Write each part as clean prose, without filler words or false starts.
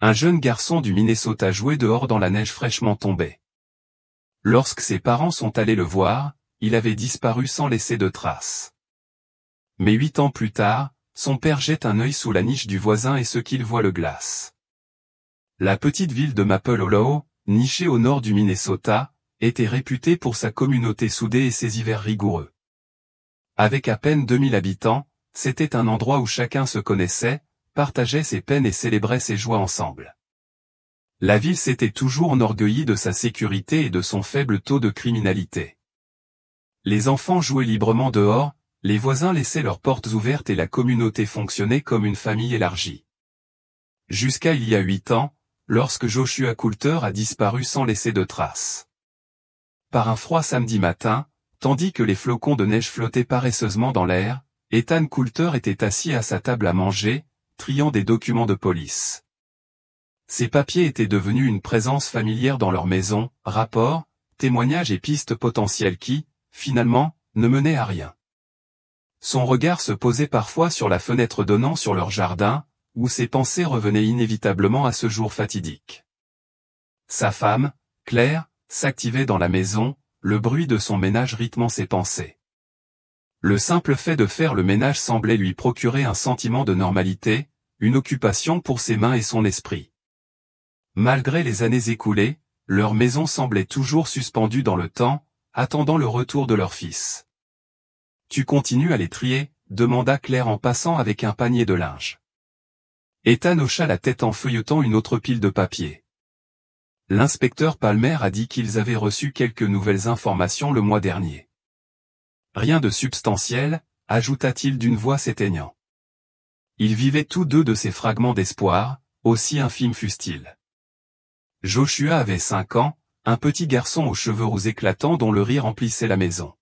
Un jeune garçon du Minnesota jouait dehors dans la neige fraîchement tombée. Lorsque ses parents sont allés le voir, il avait disparu sans laisser de traces. Mais 8 ans plus tard, son père jette un œil sous la niche du voisin et ce qu'il voit le glace. La petite ville de Maple Hollow, nichée au nord du Minnesota, était réputée pour sa communauté soudée et ses hivers rigoureux. Avec à peine 2000 habitants, c'était un endroit où chacun se connaissait, partageait ses peines et célébrait ses joies ensemble. La ville s'était toujours enorgueillie de sa sécurité et de son faible taux de criminalité. Les enfants jouaient librement dehors, les voisins laissaient leurs portes ouvertes et la communauté fonctionnait comme une famille élargie. Jusqu'à il y a 8 ans, lorsque Joshua Coulter a disparu sans laisser de traces. Par un froid samedi matin, tandis que les flocons de neige flottaient paresseusement dans l'air, Ethan Coulter était assis à sa table à manger, triant des documents de police. Ces papiers étaient devenus une présence familière dans leur maison, rapports, témoignages et pistes potentielles qui, finalement, ne menaient à rien. Son regard se posait parfois sur la fenêtre donnant sur leur jardin, où ses pensées revenaient inévitablement à ce jour fatidique. Sa femme, Claire, s'activait dans la maison, le bruit de son ménage rythmant ses pensées. Le simple fait de faire le ménage semblait lui procurer un sentiment de normalité, une occupation pour ses mains et son esprit. Malgré les années écoulées, leur maison semblait toujours suspendue dans le temps, attendant le retour de leur fils. « Tu continues à les trier ?» demanda Claire en passant avec un panier de linge. Ethan hocha la tête en feuilletant une autre pile de papier. L'inspecteur Palmer a dit qu'ils avaient reçu quelques nouvelles informations le mois dernier. Rien de substantiel, ajouta-t-il d'une voix s'éteignant. Ils vivaient tous deux de ces fragments d'espoir, aussi infimes fussent-ils. Joshua avait 5 ans, un petit garçon aux cheveux roux éclatants dont le rire emplissait la maison.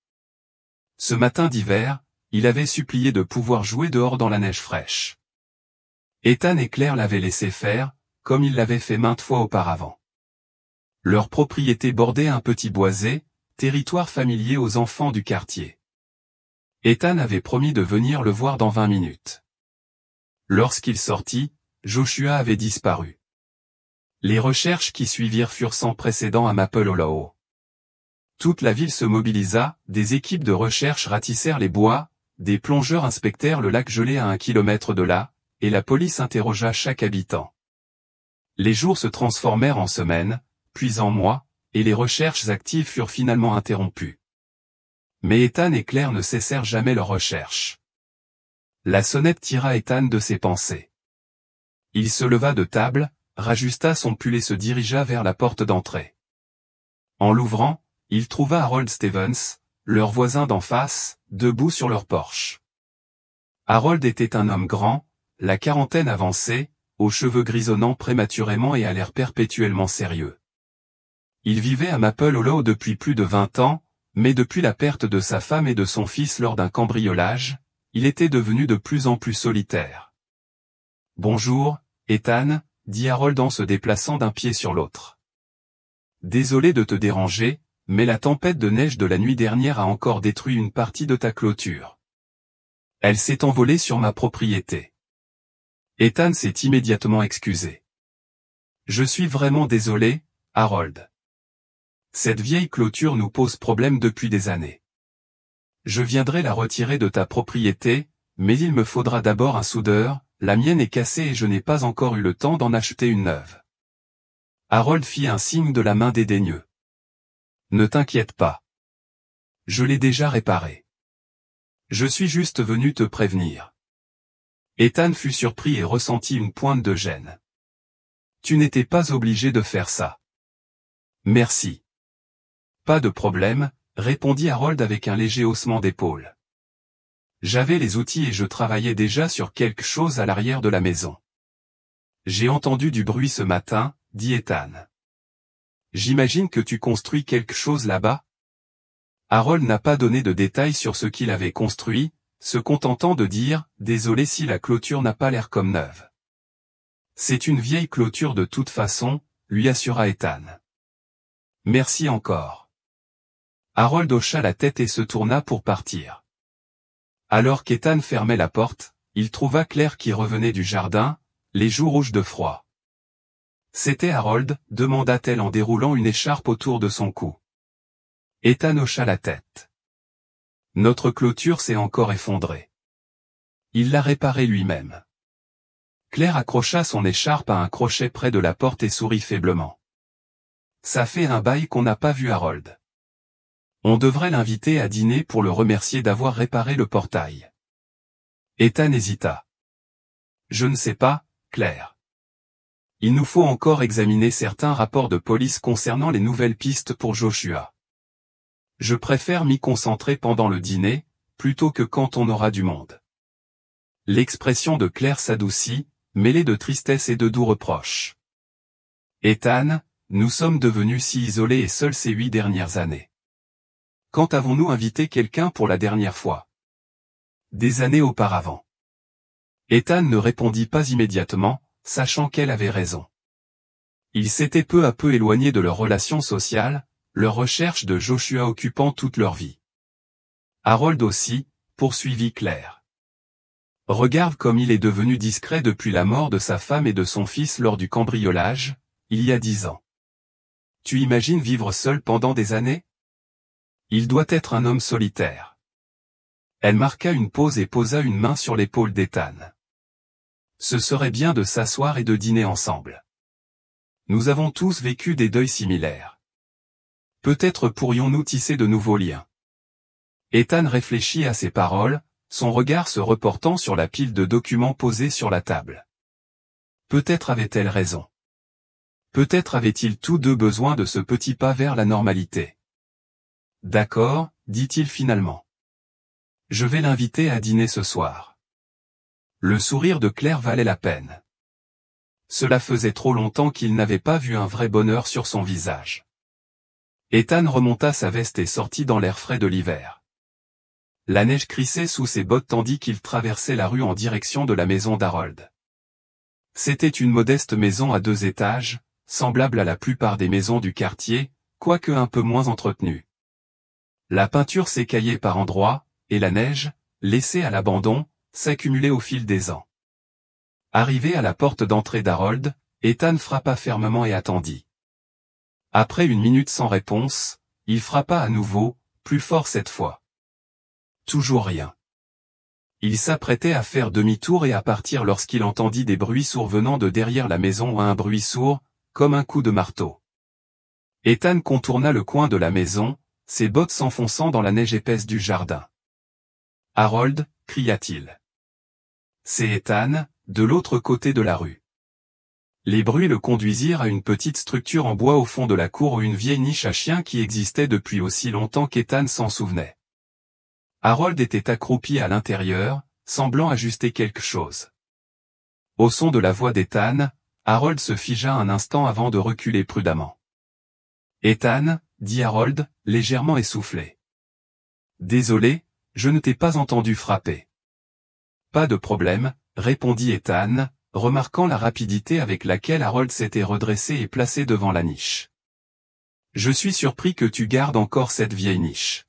Ce matin d'hiver, il avait supplié de pouvoir jouer dehors dans la neige fraîche. Ethan et Claire l'avaient laissé faire, comme ils l'avaient fait maintes fois auparavant. Leur propriété bordait un petit boisé, territoire familier aux enfants du quartier. Ethan avait promis de venir le voir dans 20 minutes. Lorsqu'il sortit, Joshua avait disparu. Les recherches qui suivirent furent sans précédent à Maple Hollow. Toute la ville se mobilisa, des équipes de recherche ratissèrent les bois, des plongeurs inspectèrent le lac gelé à 1 kilomètre de là, et la police interrogea chaque habitant. Les jours se transformèrent en semaines, puis en mois, et les recherches actives furent finalement interrompues. Mais Ethan et Claire ne cessèrent jamais leurs recherches. La sonnette tira Ethan de ses pensées. Il se leva de table, rajusta son pull et se dirigea vers la porte d'entrée. En l'ouvrant, il trouva Harold Stevens, leur voisin d'en face, debout sur leur porche. Harold était un homme grand, la quarantaine avancée, aux cheveux grisonnants prématurément et à l'air perpétuellement sérieux. Il vivait à Maple Hollow depuis plus de 20 ans, mais depuis la perte de sa femme et de son fils lors d'un cambriolage, il était devenu de plus en plus solitaire. « Bonjour, Ethan », dit Harold en se déplaçant d'un pied sur l'autre. « Désolé de te déranger, mais la tempête de neige de la nuit dernière a encore détruit une partie de ta clôture. Elle s'est envolée sur ma propriété. » Ethan s'est immédiatement excusé. « Je suis vraiment désolé, Harold. Cette vieille clôture nous pose problème depuis des années. Je viendrai la retirer de ta propriété, mais il me faudra d'abord un soudeur, la mienne est cassée et je n'ai pas encore eu le temps d'en acheter une neuve. » Harold fit un signe de la main dédaigneux. « Ne t'inquiète pas. Je l'ai déjà réparée. Je suis juste venu te prévenir. » Ethan fut surpris et ressentit une pointe de gêne. « Tu n'étais pas obligé de faire ça. »« Merci. » « Pas de problème, » répondit Harold avec un léger haussement d'épaule. « J'avais les outils et je travaillais déjà sur quelque chose à l'arrière de la maison. »« J'ai entendu du bruit ce matin, » dit Ethan. « J'imagine que tu construis quelque chose là-bas ?» Harold n'a pas donné de détails sur ce qu'il avait construit, se contentant de dire « Désolé si la clôture n'a pas l'air comme neuve. »« C'est une vieille clôture de toute façon, » lui assura Ethan. « Merci encore. » Harold hocha la tête et se tourna pour partir. Alors qu'Ethan fermait la porte, il trouva Claire qui revenait du jardin, les joues rouges de froid. C'était Harold, demanda-t-elle en déroulant une écharpe autour de son cou. Ethan hocha la tête. Notre clôture s'est encore effondrée. Il l'a réparée lui-même. Claire accrocha son écharpe à un crochet près de la porte et sourit faiblement. Ça fait un bail qu'on n'a pas vu Harold. On devrait l'inviter à dîner pour le remercier d'avoir réparé le portail. Ethan hésita. Je ne sais pas, Claire. Il nous faut encore examiner certains rapports de police concernant les nouvelles pistes pour Joshua. Je préfère m'y concentrer pendant le dîner, plutôt que quand on aura du monde. L'expression de Claire s'adoucit, mêlée de tristesse et de doux reproches. Ethan, nous sommes devenus si isolés et seuls ces 8 dernières années. Quand avons-nous invité quelqu'un pour la dernière fois? Des années auparavant. Ethan ne répondit pas immédiatement, sachant qu'elle avait raison. Ils s'étaient peu à peu éloignés de leur relation sociale, leur recherche de Joshua occupant toute leur vie. Harold aussi, poursuivit Claire. Regarde comme il est devenu discret depuis la mort de sa femme et de son fils lors du cambriolage, il y a 10 ans. Tu imagines vivre seul pendant des années? Il doit être un homme solitaire. Elle marqua une pause et posa une main sur l'épaule d'Ethan. Ce serait bien de s'asseoir et de dîner ensemble. Nous avons tous vécu des deuils similaires. Peut-être pourrions-nous tisser de nouveaux liens. Ethan réfléchit à ces paroles, son regard se reportant sur la pile de documents posés sur la table. Peut-être avait-elle raison. Peut-être avaient-ils tous deux besoin de ce petit pas vers la normalité. D'accord, dit-il finalement. Je vais l'inviter à dîner ce soir. Le sourire de Claire valait la peine. Cela faisait trop longtemps qu'il n'avait pas vu un vrai bonheur sur son visage. Ethan remonta sa veste et sortit dans l'air frais de l'hiver. La neige crissait sous ses bottes tandis qu'il traversait la rue en direction de la maison d'Harold. C'était une modeste maison à 2 étages, semblable à la plupart des maisons du quartier, quoique un peu moins entretenue. La peinture s'écaillait par endroits, et la neige, laissée à l'abandon, s'accumulait au fil des ans. Arrivé à la porte d'entrée d'Harold, Ethan frappa fermement et attendit. Après une minute sans réponse, il frappa à nouveau, plus fort cette fois. Toujours rien. Il s'apprêtait à faire demi-tour et à partir lorsqu'il entendit des bruits sourds venant de derrière la maison, un bruit sourd, comme un coup de marteau. Ethan contourna le coin de la maison, ses bottes s'enfonçant dans la neige épaisse du jardin. « Harold » cria-t-il. C'est Ethan, de l'autre côté de la rue. Les bruits le conduisirent à une petite structure en bois au fond de la cour, une vieille niche à chien qui existait depuis aussi longtemps qu'Ethan s'en souvenait. Harold était accroupi à l'intérieur, semblant ajuster quelque chose. Au son de la voix d'Ethan, Harold se figea un instant avant de reculer prudemment. « Ethan » dit Harold, légèrement essoufflé. « Désolé, je ne t'ai pas entendu frapper. »« Pas de problème, » répondit Ethan, remarquant la rapidité avec laquelle Harold s'était redressé et placé devant la niche. « Je suis surpris que tu gardes encore cette vieille niche.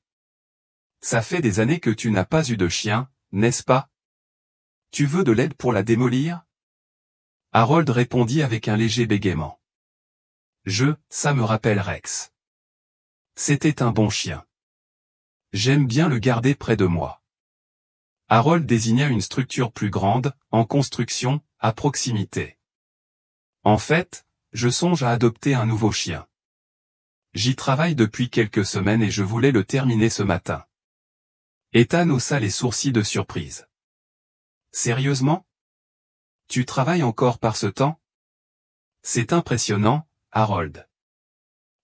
Ça fait des années que tu n'as pas eu de chien, n'est-ce pas? Tu veux de l'aide pour la démolir? » Harold répondit avec un léger bégaiement. « Ça me rappelle Rex. C'était un bon chien. J'aime bien le garder près de moi. » Harold désigna une structure plus grande, en construction, à proximité. « En fait, je songe à adopter un nouveau chien. J'y travaille depuis quelques semaines et je voulais le terminer ce matin. » Ethan haussa les sourcils de surprise. « Sérieusement? Tu travailles encore par ce temps? C'est impressionnant, Harold.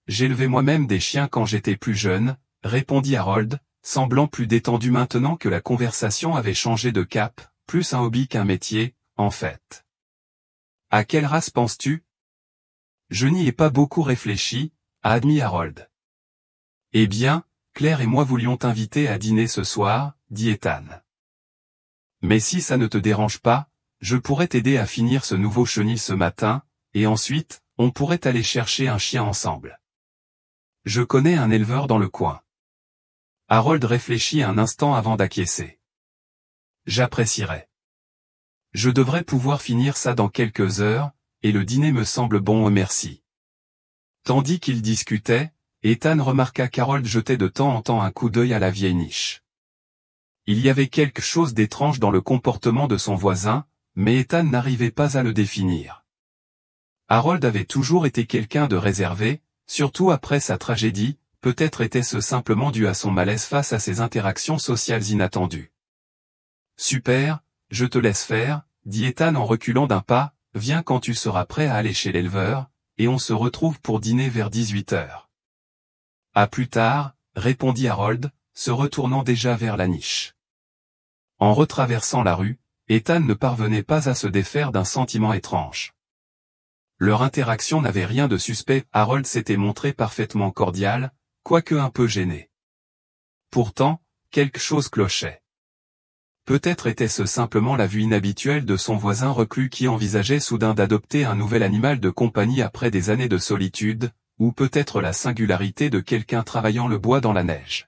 J'élevais moi-même des chiens quand j'étais plus jeune, » répondit Harold, semblant plus détendu maintenant que la conversation avait changé de cap, plus un hobby qu'un métier, en fait. « À quelle race penses-tu? » Je n'y ai pas beaucoup réfléchi, a admis Harold. « Eh bien, Claire et moi voulions t'inviter à dîner ce soir, dit Ethan. Mais si ça ne te dérange pas, je pourrais t'aider à finir ce nouveau chenil ce matin, et ensuite, on pourrait aller chercher un chien ensemble. Je connais un éleveur dans le coin. » Harold réfléchit un instant avant d'acquiescer. « J'apprécierais. Je devrais pouvoir finir ça dans quelques heures, et le dîner me semble bon merci. Tandis qu'ils discutaient, Ethan remarqua qu'Harold jetait de temps en temps un coup d'œil à la vieille niche. Il y avait quelque chose d'étrange dans le comportement de son voisin, mais Ethan n'arrivait pas à le définir. Harold avait toujours été quelqu'un de réservé, surtout après sa tragédie, peut-être était-ce simplement dû à son malaise face à ses interactions sociales inattendues. « Super, je te laisse faire », dit Ethan en reculant d'un pas, « viens quand tu seras prêt à aller chez l'éleveur, et on se retrouve pour dîner vers 18h. » « À plus tard », répondit Harold, se retournant déjà vers la niche. En retraversant la rue, Ethan ne parvenait pas à se défaire d'un sentiment étrange. Leur interaction n'avait rien de suspect, Harold s'était montré parfaitement cordial, quoique un peu gêné. Pourtant, quelque chose clochait. Peut-être était-ce simplement la vue inhabituelle de son voisin reclus qui envisageait soudain d'adopter un nouvel animal de compagnie après des années de solitude, ou peut-être la singularité de quelqu'un travaillant le bois dans la neige.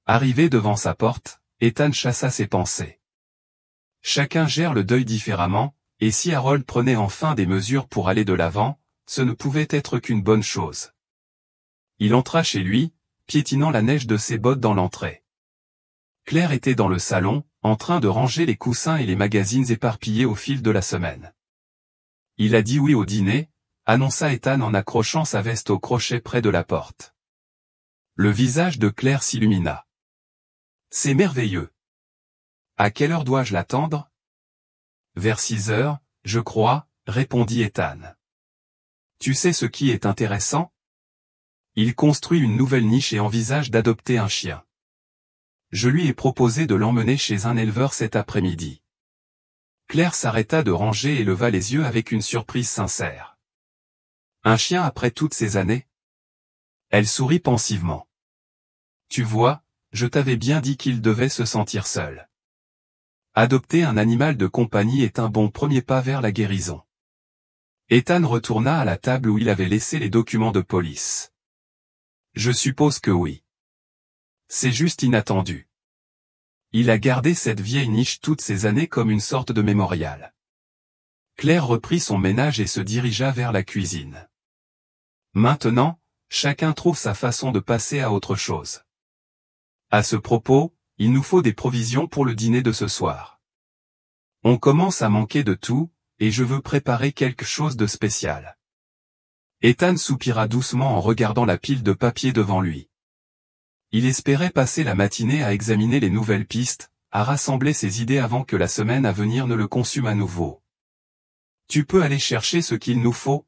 Arrivé devant sa porte, Ethan chassa ses pensées. Chacun gère le deuil différemment, et si Harold prenait enfin des mesures pour aller de l'avant, ce ne pouvait être qu'une bonne chose. Il entra chez lui, piétinant la neige de ses bottes dans l'entrée. Claire était dans le salon, en train de ranger les coussins et les magazines éparpillés au fil de la semaine. Il a dit oui au dîner, annonça Ethan en accrochant sa veste au crochet près de la porte. Le visage de Claire s'illumina. C'est merveilleux. À quelle heure dois-je l'attendre? Vers 6h, je crois, répondit Ethan. Tu sais ce qui est intéressant? Il construit une nouvelle niche et envisage d'adopter un chien. Je lui ai proposé de l'emmener chez un éleveur cet après-midi. Claire s'arrêta de ranger et leva les yeux avec une surprise sincère. Un chien après toutes ces années? Elle sourit pensivement. Tu vois, je t'avais bien dit qu'il devait se sentir seul. Adopter un animal de compagnie est un bon premier pas vers la guérison. Ethan retourna à la table où il avait laissé les documents de police. Je suppose que oui. C'est juste inattendu. Il a gardé cette vieille niche toutes ces années comme une sorte de mémorial. Claire reprit son ménage et se dirigea vers la cuisine. Maintenant, chacun trouve sa façon de passer à autre chose. À ce propos, il nous faut des provisions pour le dîner de ce soir. On commence à manquer de tout, et je veux préparer quelque chose de spécial. Ethan soupira doucement en regardant la pile de papier devant lui. Il espérait passer la matinée à examiner les nouvelles pistes, à rassembler ses idées avant que la semaine à venir ne le consume à nouveau. Tu peux aller chercher ce qu'il nous faut?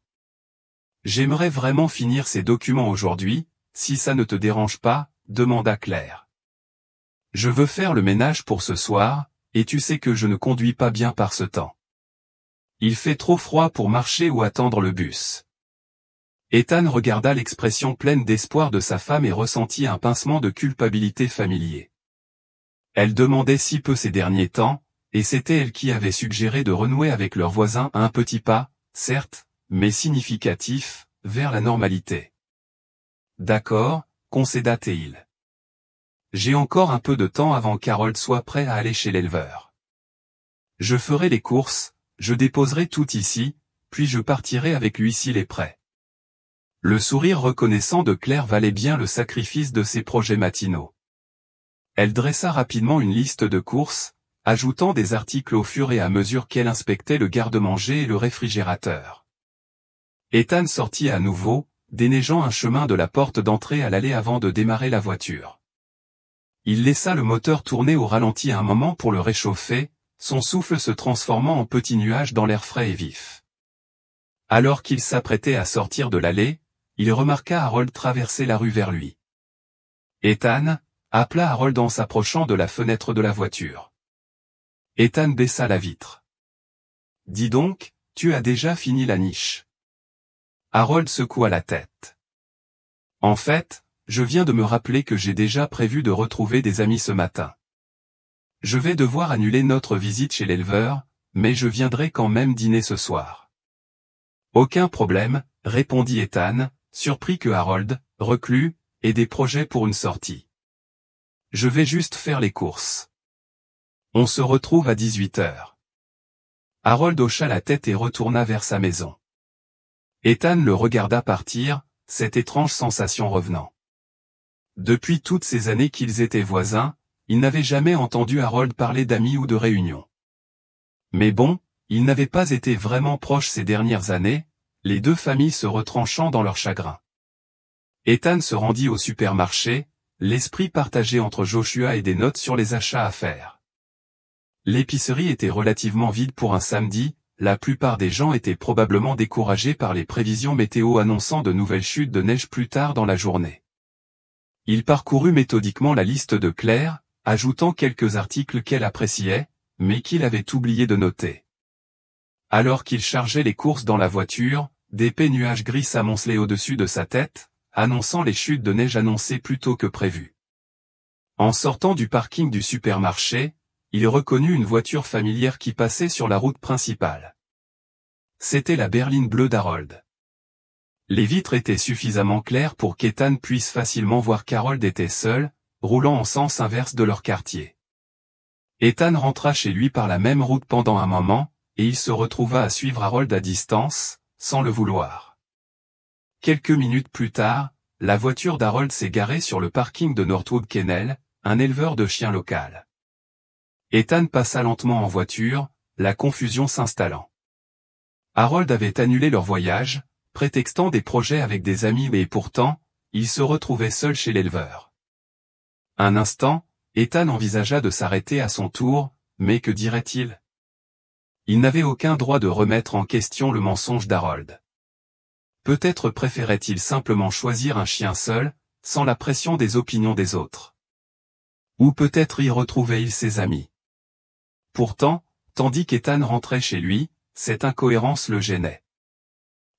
J'aimerais vraiment finir ces documents aujourd'hui, si ça ne te dérange pas, demanda Claire. Je veux faire le ménage pour ce soir, et tu sais que je ne conduis pas bien par ce temps. Il fait trop froid pour marcher ou attendre le bus. Ethan regarda l'expression pleine d'espoir de sa femme et ressentit un pincement de culpabilité familier. Elle demandait si peu ces derniers temps, et c'était elle qui avait suggéré de renouer avec leur voisin un petit pas, certes, mais significatif, vers la normalité. D'accord, concéda-t-il. J'ai encore un peu de temps avant qu'Harold soit prêt à aller chez l'éleveur. Je ferai les courses, je déposerai tout ici, puis je partirai avec lui s'il est prêt. Le sourire reconnaissant de Claire valait bien le sacrifice de ses projets matinaux. Elle dressa rapidement une liste de courses, ajoutant des articles au fur et à mesure qu'elle inspectait le garde-manger et le réfrigérateur. Ethan sortit à nouveau, déneigeant un chemin de la porte d'entrée à l'allée avant de démarrer la voiture. Il laissa le moteur tourner au ralenti un moment pour le réchauffer, son souffle se transformant en petits nuages dans l'air frais et vif. Alors qu'il s'apprêtait à sortir de l'allée, il remarqua Harold traverser la rue vers lui. « Ethan » appela Harold en s'approchant de la fenêtre de la voiture. Ethan baissa la vitre. « Dis donc, tu as déjà fini la niche. » Harold secoua la tête. « En fait, je viens de me rappeler que j'ai déjà prévu de retrouver des amis ce matin. Je vais devoir annuler notre visite chez l'éleveur, mais je viendrai quand même dîner ce soir. » « Aucun problème, » répondit Ethan, surpris que Harold, reclus, ait des projets pour une sortie. « Je vais juste faire les courses. On se retrouve à 18h. » Harold hocha la tête et retourna vers sa maison. Ethan le regarda partir, cette étrange sensation revenant. Depuis toutes ces années qu'ils étaient voisins, il n'avait jamais entendu Harold parler d'amis ou de réunions. Mais bon, ils n'avaient pas été vraiment proches ces dernières années, les deux familles se retranchant dans leur chagrin. Ethan se rendit au supermarché, l'esprit partagé entre Joshua et des notes sur les achats à faire. L'épicerie était relativement vide pour un samedi, la plupart des gens étaient probablement découragés par les prévisions météo annonçant de nouvelles chutes de neige plus tard dans la journée. Il parcourut méthodiquement la liste de Claire, ajoutant quelques articles qu'elle appréciait, mais qu'il avait oublié de noter. Alors qu'il chargeait les courses dans la voiture, d'épais nuages gris s'amoncelaient au-dessus de sa tête, annonçant les chutes de neige annoncées plus tôt que prévu. En sortant du parking du supermarché, il reconnut une voiture familière qui passait sur la route principale. C'était la berline bleue d'Harold. Les vitres étaient suffisamment claires pour qu'Ethan puisse facilement voir qu'Harold était seul, roulant en sens inverse de leur quartier. Ethan rentra chez lui par la même route pendant un moment, et il se retrouva à suivre Harold à distance, sans le vouloir. Quelques minutes plus tard, la voiture d'Harold s'est garée sur le parking de Northwood Kennel, un éleveur de chiens local. Ethan passa lentement en voiture, la confusion s'installant. Harold avait annulé leur voyage, prétextant des projets avec des amis mais pourtant, il se retrouvait seul chez l'éleveur. Un instant, Ethan envisagea de s'arrêter à son tour, mais que dirait-il? Il n'avait aucun droit de remettre en question le mensonge d'Harold. Peut-être préférait-il simplement choisir un chien seul, sans la pression des opinions des autres. Ou peut-être y retrouvait-il ses amis. Pourtant, tandis qu'Ethan rentrait chez lui, cette incohérence le gênait.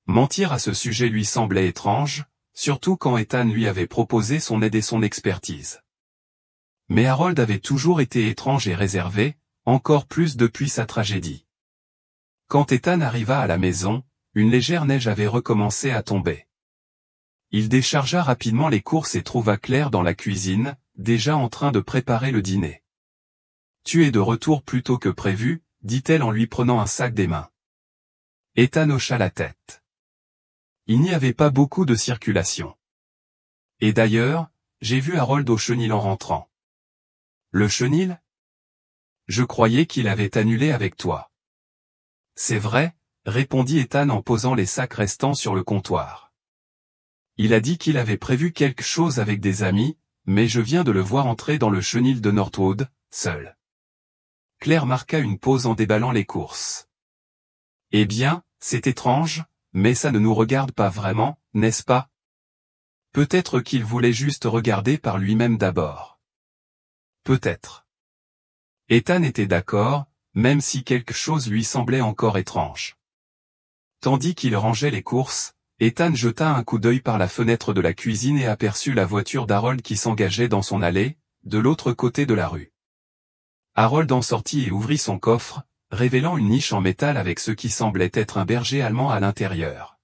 Mentir à ce sujet lui semblait étrange, surtout quand Ethan lui avait proposé son aide et son expertise. Mais Harold avait toujours été étrange et réservé, encore plus depuis sa tragédie. Quand Ethan arriva à la maison, une légère neige avait recommencé à tomber. Il déchargea rapidement les courses et trouva Claire dans la cuisine, déjà en train de préparer le dîner. « Tu es de retour plus tôt que prévu », dit-elle en lui prenant un sac des mains. Ethan hocha la tête. Il n'y avait pas beaucoup de circulation. Et d'ailleurs, j'ai vu Harold au chenil en rentrant. Le chenil? Je croyais qu'il avait annulé avec toi. C'est vrai, répondit Ethan en posant les sacs restants sur le comptoir. Il a dit qu'il avait prévu quelque chose avec des amis, mais je viens de le voir entrer dans le chenil de Northwood, seul. Claire marqua une pause en déballant les courses. Eh bien, c'est étrange, mais ça ne nous regarde pas vraiment, n'est-ce pas? Peut-être qu'il voulait juste regarder par lui-même d'abord. Peut-être. Ethan était d'accord, même si quelque chose lui semblait encore étrange. Tandis qu'il rangeait les courses, Ethan jeta un coup d'œil par la fenêtre de la cuisine et aperçut la voiture d'Harold qui s'engageait dans son allée, de l'autre côté de la rue. Harold en sortit et ouvrit son coffre, révélant une niche en métal avec ce qui semblait être un berger allemand à l'intérieur.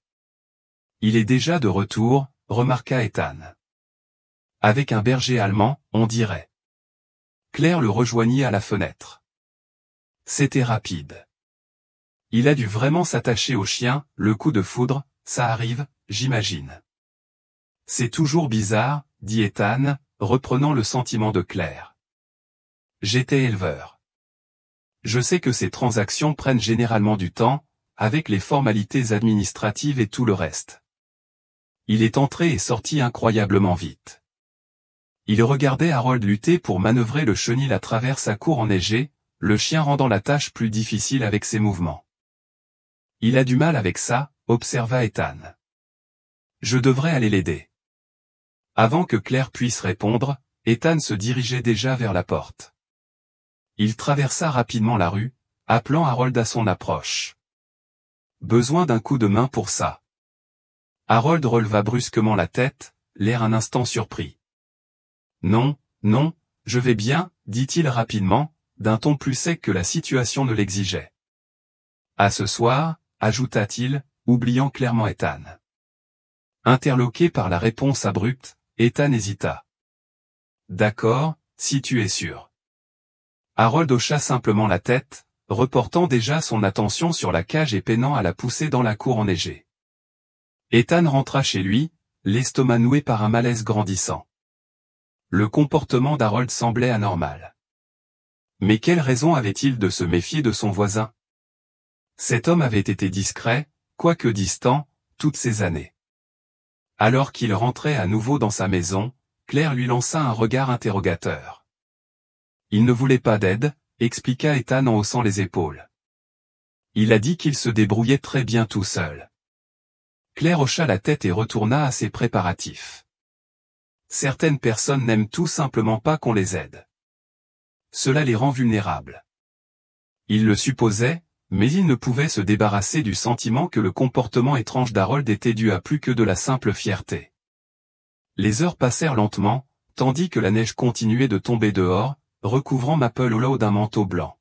Il est déjà de retour, remarqua Ethan. Avec un berger allemand, on dirait. Claire le rejoignit à la fenêtre. C'était rapide. Il a dû vraiment s'attacher au chien, le coup de foudre, ça arrive, j'imagine. C'est toujours bizarre, dit Ethan, reprenant le sentiment de Claire. J'étais éleveur. Je sais que ces transactions prennent généralement du temps, avec les formalités administratives et tout le reste. Il est entré et sorti incroyablement vite. Il regardait Harold lutter pour manœuvrer le chenil à travers sa cour enneigée, le chien rendant la tâche plus difficile avec ses mouvements. Il a du mal avec ça, observa Ethan. Je devrais aller l'aider. Avant que Claire puisse répondre, Ethan se dirigeait déjà vers la porte. Il traversa rapidement la rue, appelant Harold à son approche. Besoin d'un coup de main pour ça. Harold releva brusquement la tête, l'air un instant surpris. Non, non, je vais bien, dit-il rapidement, d'un ton plus sec que la situation ne l'exigeait. À ce soir, ajouta-t-il, oubliant clairement Ethan. Interloqué par la réponse abrupte, Ethan hésita. D'accord, si tu es sûr. Harold hocha simplement la tête, reportant déjà son attention sur la cage et peinant à la pousser dans la cour enneigée. Ethan rentra chez lui, l'estomac noué par un malaise grandissant. Le comportement d'Harold semblait anormal. Mais quelle raison avait-il de se méfier de son voisin? Cet homme avait été discret, quoique distant, toutes ces années. Alors qu'il rentrait à nouveau dans sa maison, Claire lui lança un regard interrogateur. Il ne voulait pas d'aide, expliqua Ethan en haussant les épaules. Il a dit qu'il se débrouillait très bien tout seul. Claire hocha la tête et retourna à ses préparatifs. Certaines personnes n'aiment tout simplement pas qu'on les aide. Cela les rend vulnérables. Il le supposait, mais il ne pouvait se débarrasser du sentiment que le comportement étrange d'Harold était dû à plus que de la simple fierté. Les heures passèrent lentement, tandis que la neige continuait de tomber dehors, recouvrant Maple Hollow d'un manteau blanc.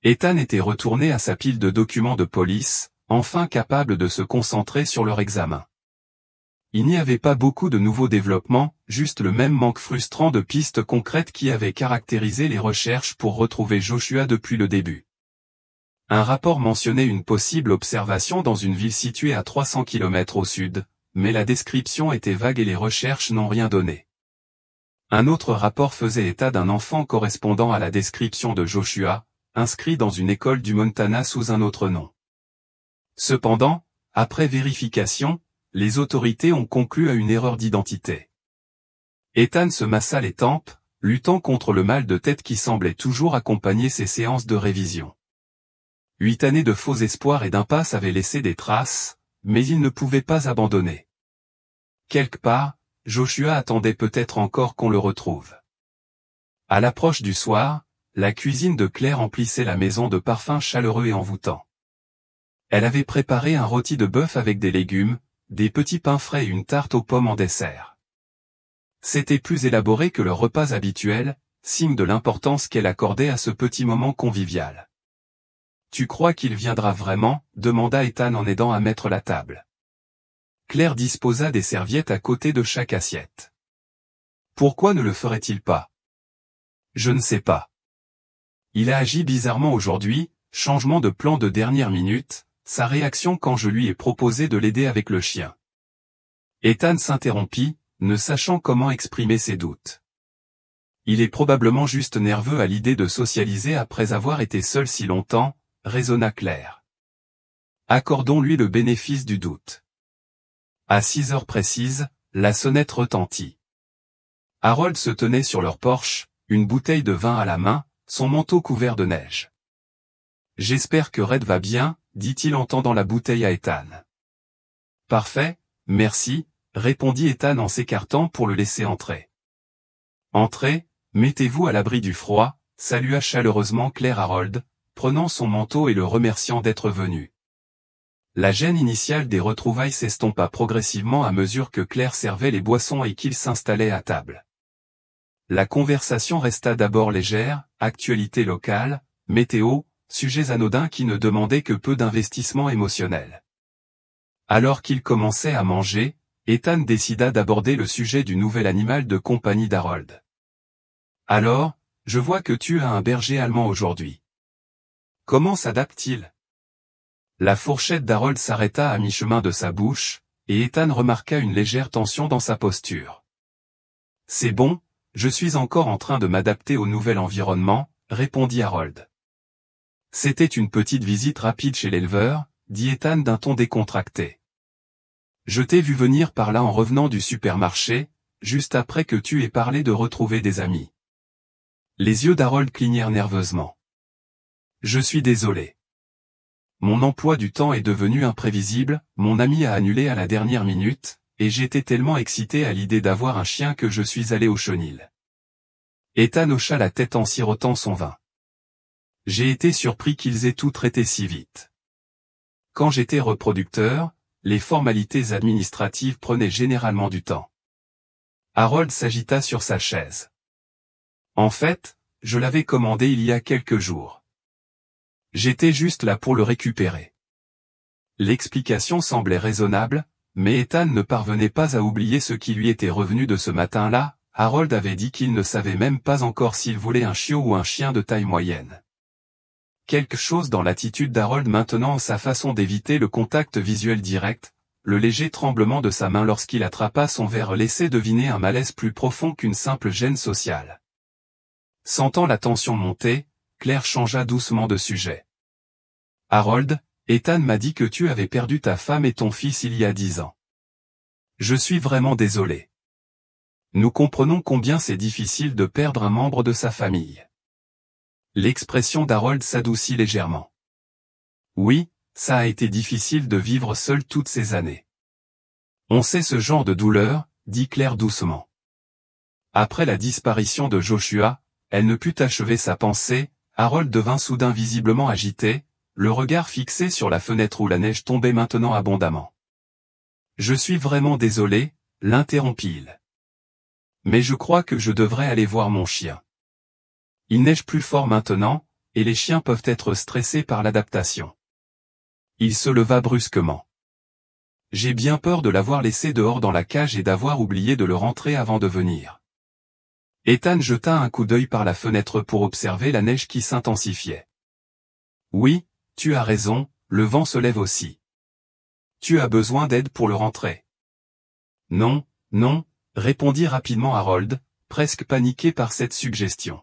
Ethan était retourné à sa pile de documents de police, enfin capable de se concentrer sur leur examen. Il n'y avait pas beaucoup de nouveaux développements, juste le même manque frustrant de pistes concrètes qui avait caractérisé les recherches pour retrouver Joshua depuis le début. Un rapport mentionnait une possible observation dans une ville située à 300 km au sud, mais la description était vague et les recherches n'ont rien donné. Un autre rapport faisait état d'un enfant correspondant à la description de Joshua, inscrit dans une école du Montana sous un autre nom. Cependant, après vérification, les autorités ont conclu à une erreur d'identité. Ethan se massa les tempes, luttant contre le mal de tête qui semblait toujours accompagner ses séances de révision. 8 années de faux espoirs et d'impasse avaient laissé des traces, mais il ne pouvait pas abandonner. Quelque part, Joshua attendait peut-être encore qu'on le retrouve. À l'approche du soir, la cuisine de Claire emplissait la maison de parfums chaleureux et envoûtants. Elle avait préparé un rôti de bœuf avec des légumes, des petits pains frais et une tarte aux pommes en dessert. C'était plus élaboré que le repas habituel, signe de l'importance qu'elle accordait à ce petit moment convivial. « Tu crois qu'il viendra vraiment ?» demanda Ethan en aidant à mettre la table. Claire disposa des serviettes à côté de chaque assiette. « Pourquoi ne le ferait-il pas ? » « Je ne sais pas. Il a agi bizarrement aujourd'hui, changement de plan de dernière minute, sa réaction quand je lui ai proposé de l'aider avec le chien. » Ethan s'interrompit, ne sachant comment exprimer ses doutes. Il est probablement juste nerveux à l'idée de socialiser après avoir été seul si longtemps, raisonna Claire. Accordons-lui le bénéfice du doute. À 6 heures précises, la sonnette retentit. Harold se tenait sur leur porche, une bouteille de vin à la main, son manteau couvert de neige. « J'espère que Red va bien, » dit-il en tendant la bouteille à Ethan. « Parfait, merci, » répondit Ethan en s'écartant pour le laisser entrer. « Entrez, mettez-vous à l'abri du froid, » salua chaleureusement Claire Harold, prenant son manteau et le remerciant d'être venu. La gêne initiale des retrouvailles s'estompa progressivement à mesure que Claire servait les boissons et qu'ils s'installaient à table. La conversation resta d'abord légère, actualité locale, météo, sujets anodins qui ne demandaient que peu d'investissement émotionnel. Alors qu'ils commençaient à manger, Ethan décida d'aborder le sujet du nouvel animal de compagnie d'Harold. « Alors, je vois que tu as un berger allemand aujourd'hui. Comment s'adapte-t-il » La fourchette d'Harold s'arrêta à mi-chemin de sa bouche, et Ethan remarqua une légère tension dans sa posture. « C'est bon, je suis encore en train de m'adapter au nouvel environnement, » répondit Harold. C'était une petite visite rapide chez l'éleveur, dit Ethan d'un ton décontracté. Je t'ai vu venir par là en revenant du supermarché, juste après que tu aies parlé de retrouver des amis. Les yeux d'Harold clignèrent nerveusement. Je suis désolé. Mon emploi du temps est devenu imprévisible, mon ami a annulé à la dernière minute, et j'étais tellement excité à l'idée d'avoir un chien que je suis allé au chenil. Ethan hocha la tête en sirotant son vin. J'ai été surpris qu'ils aient tout traité si vite. Quand j'étais reproducteur, les formalités administratives prenaient généralement du temps. Harold s'agita sur sa chaise. En fait, je l'avais commandé il y a quelques jours. J'étais juste là pour le récupérer. L'explication semblait raisonnable, mais Ethan ne parvenait pas à oublier ce qui lui était revenu de ce matin-là. Harold avait dit qu'il ne savait même pas encore s'il voulait un chiot ou un chien de taille moyenne. Quelque chose dans l'attitude d'Harold maintenant, sa façon d'éviter le contact visuel direct, le léger tremblement de sa main lorsqu'il attrapa son verre laissait deviner un malaise plus profond qu'une simple gêne sociale. Sentant la tension monter, Claire changea doucement de sujet. « Harold, Ethan m'a dit que tu avais perdu ta femme et ton fils il y a 10 ans. Je suis vraiment désolé. Nous comprenons combien c'est difficile de perdre un membre de sa famille. » L'expression d'Harold s'adoucit légèrement. « Oui, ça a été difficile de vivre seul toutes ces années. On sait ce genre de douleur, dit Claire doucement. » Après la disparition de Joshua, elle ne put achever sa pensée. Harold devint soudain visiblement agité, le regard fixé sur la fenêtre où la neige tombait maintenant abondamment. « Je suis vraiment désolé, » l'interrompit-il. « Mais je crois que je devrais aller voir mon chien. Il neige plus fort maintenant, et les chiens peuvent être stressés par l'adaptation. » Il se leva brusquement. « J'ai bien peur de l'avoir laissé dehors dans la cage et d'avoir oublié de le rentrer avant de venir. » Ethan jeta un coup d'œil par la fenêtre pour observer la neige qui s'intensifiait. « Oui, tu as raison, le vent se lève aussi. Tu as besoin d'aide pour le rentrer. »« Non, non, » répondit rapidement Harold, presque paniqué par cette suggestion.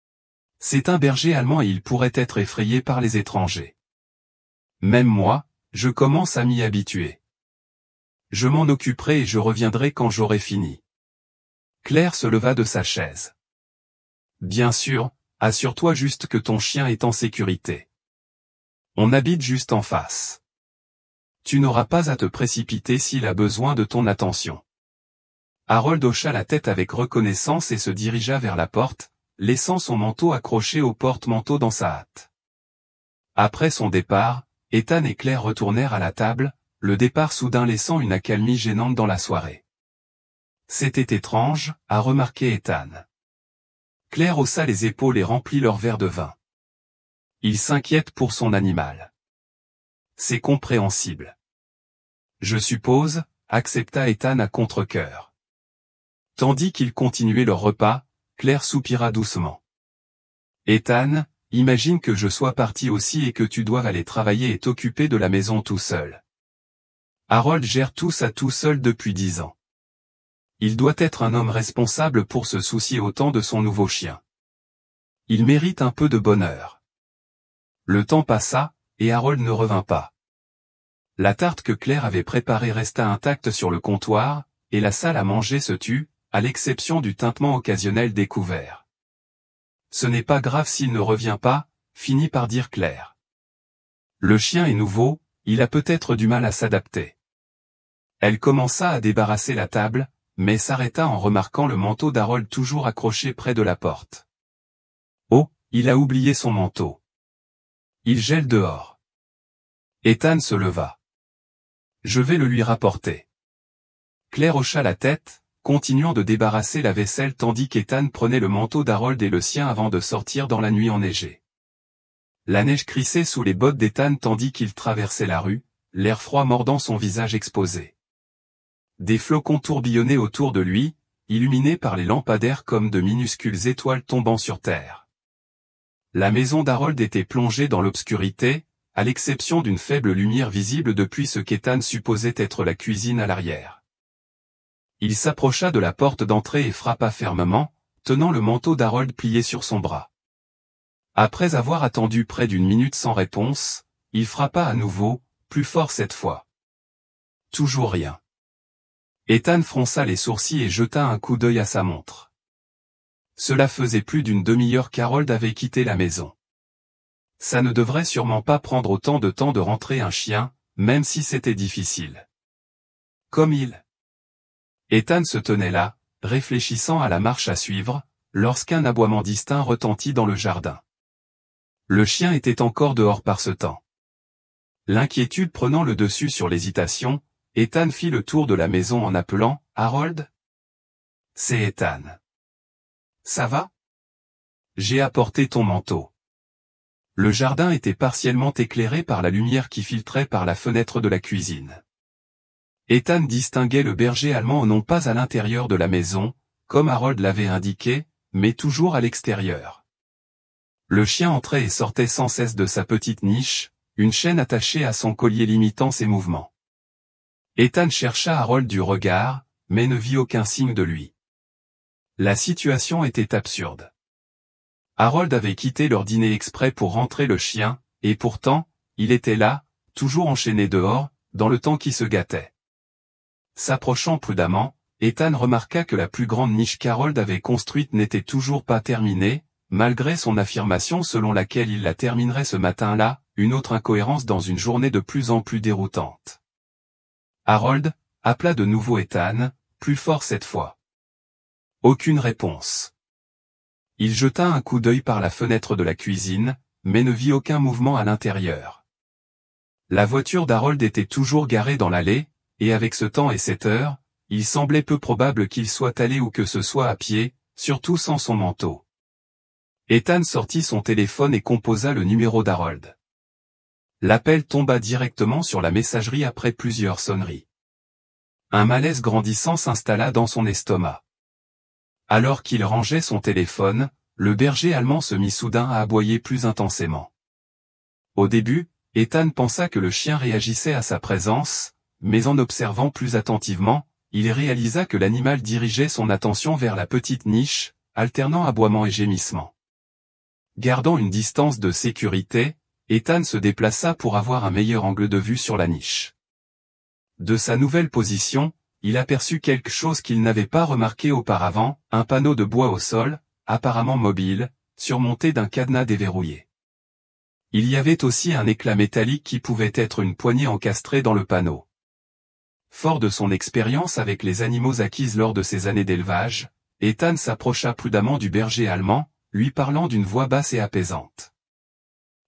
« C'est un berger allemand et il pourrait être effrayé par les étrangers. Même moi, je commence à m'y habituer. Je m'en occuperai et je reviendrai quand j'aurai fini. » Claire se leva de sa chaise. « Bien sûr, assure-toi juste que ton chien est en sécurité. On habite juste en face. Tu n'auras pas à te précipiter s'il a besoin de ton attention. » Harold hocha la tête avec reconnaissance et se dirigea vers la porte, laissant son manteau accroché au porte-manteau dans sa hâte. Après son départ, Ethan et Claire retournèrent à la table, le départ soudain laissant une accalmie gênante dans la soirée. « C'était étrange, » a remarqué Ethan. Claire haussa les épaules et remplit leur verre de vin. « Il s'inquiète pour son animal. C'est compréhensible. »« Je suppose, » accepta Ethan à contre-cœur. Tandis qu'ils continuaient leur repas, Claire soupira doucement. « Ethan, imagine que je sois parti aussi et que tu doives aller travailler et t'occuper de la maison tout seul. Harold gère tout ça tout seul depuis 10 ans. Il doit être un homme responsable pour se soucier autant de son nouveau chien. Il mérite un peu de bonheur. » Le temps passa, et Harold ne revint pas. La tarte que Claire avait préparée resta intacte sur le comptoir, et la salle à manger se tut, à l'exception du tintement occasionnel des couverts. « Ce n'est pas grave s'il ne revient pas, » finit par dire Claire. « Le chien est nouveau, il a peut-être du mal à s'adapter. » Elle commença à débarrasser la table, mais s'arrêta en remarquant le manteau d'Harold toujours accroché près de la porte. « Oh, il a oublié son manteau. Il gèle dehors. » Ethan se leva. « Je vais le lui rapporter. » Claire hocha la tête, continuant de débarrasser la vaisselle tandis qu'Ethan prenait le manteau d'Harold et le sien avant de sortir dans la nuit enneigée. La neige crissait sous les bottes d'Ethan tandis qu'il traversait la rue, l'air froid mordant son visage exposé. Des flocons tourbillonnaient autour de lui, illuminés par les lampadaires comme de minuscules étoiles tombant sur terre. La maison d'Harold était plongée dans l'obscurité, à l'exception d'une faible lumière visible depuis ce qu'Ethan supposait être la cuisine à l'arrière. Il s'approcha de la porte d'entrée et frappa fermement, tenant le manteau d'Harold plié sur son bras. Après avoir attendu près d'1 minute sans réponse, il frappa à nouveau, plus fort cette fois. Toujours rien. Ethan fronça les sourcils et jeta un coup d'œil à sa montre. Cela faisait plus d'1 demi-heure qu'Harold avait quitté la maison. Ça ne devrait sûrement pas prendre autant de temps de rentrer un chien, même si c'était difficile. Comme il. Ethan se tenait là, réfléchissant à la marche à suivre, lorsqu'un aboiement distinct retentit dans le jardin. Le chien était encore dehors par ce temps. L'inquiétude prenant le dessus sur l'hésitation, Ethan fit le tour de la maison en appelant « Harold ?» « C'est Ethan. »« Ça va ? J'ai apporté ton manteau. » Le jardin était partiellement éclairé par la lumière qui filtrait par la fenêtre de la cuisine. Ethan distinguait le berger allemand non pas à l'intérieur de la maison, comme Harold l'avait indiqué, mais toujours à l'extérieur. Le chien entrait et sortait sans cesse de sa petite niche, une chaîne attachée à son collier limitant ses mouvements. Ethan chercha Harold du regard, mais ne vit aucun signe de lui. La situation était absurde. Harold avait quitté leur dîner exprès pour rentrer le chien, et pourtant, il était là, toujours enchaîné dehors, dans le temps qui se gâtait. S'approchant prudemment, Ethan remarqua que la plus grande niche qu'Harold avait construite n'était toujours pas terminée, malgré son affirmation selon laquelle il la terminerait ce matin-là, une autre incohérence dans une journée de plus en plus déroutante. Harold appela de nouveau Ethan, plus fort cette fois. Aucune réponse. Il jeta un coup d'œil par la fenêtre de la cuisine, mais ne vit aucun mouvement à l'intérieur. La voiture d'Harold était toujours garée dans l'allée, et avec ce temps et cette heure, il semblait peu probable qu'il soit allé ou que ce soit à pied, surtout sans son manteau. Ethan sortit son téléphone et composa le numéro d'Harold. L'appel tomba directement sur la messagerie après plusieurs sonneries. Un malaise grandissant s'installa dans son estomac. Alors qu'il rangeait son téléphone, le berger allemand se mit soudain à aboyer plus intensément. Au début, Ethan pensa que le chien réagissait à sa présence, mais en observant plus attentivement, il réalisa que l'animal dirigeait son attention vers la petite niche, alternant aboiement et gémissement. Gardant une distance de sécurité, Ethan se déplaça pour avoir un meilleur angle de vue sur la niche. De sa nouvelle position, il aperçut quelque chose qu'il n'avait pas remarqué auparavant, un panneau de bois au sol, apparemment mobile, surmonté d'un cadenas déverrouillé. Il y avait aussi un éclat métallique qui pouvait être une poignée encastrée dans le panneau. Fort de son expérience avec les animaux acquise lors de ses années d'élevage, Ethan s'approcha prudemment du berger allemand, lui parlant d'une voix basse et apaisante.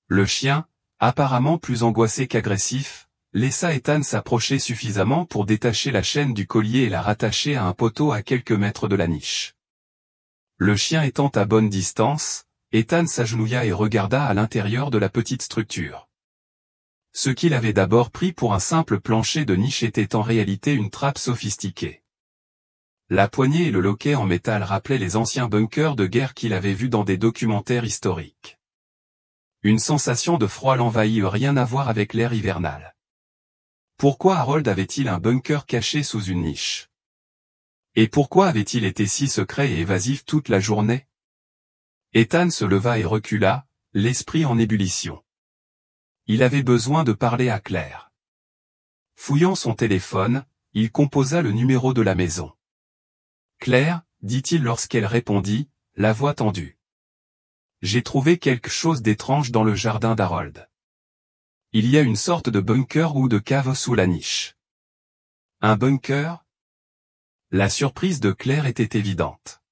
Le chien, apparemment plus angoissé qu'agressif, laissa Ethan s'approcher suffisamment pour détacher la chaîne du collier et la rattacher à un poteau à quelques mètres de la niche. Le chien étant à bonne distance, Ethan s'agenouilla et regarda à l'intérieur de la petite structure. Ce qu'il avait d'abord pris pour un simple plancher de niche était en réalité une trappe sophistiquée. La poignée et le loquet en métal rappelaient les anciens bunkers de guerre qu'il avait vus dans des documentaires historiques. Une sensation de froid l'envahit, rien à voir avec l'air hivernal. Pourquoi Harold avait-il un bunker caché sous une niche? Et pourquoi avait-il été si secret et évasif toute la journée? Ethan se leva et recula, l'esprit en ébullition. Il avait besoin de parler à Claire. Fouillant son téléphone, il composa le numéro de la maison. Claire, dit-il lorsqu'elle répondit, la voix tendue. J'ai trouvé quelque chose d'étrange dans le jardin d'Harold. Il y a une sorte de bunker ou de cave sous la niche. Un bunker? La surprise de Claire était évidente.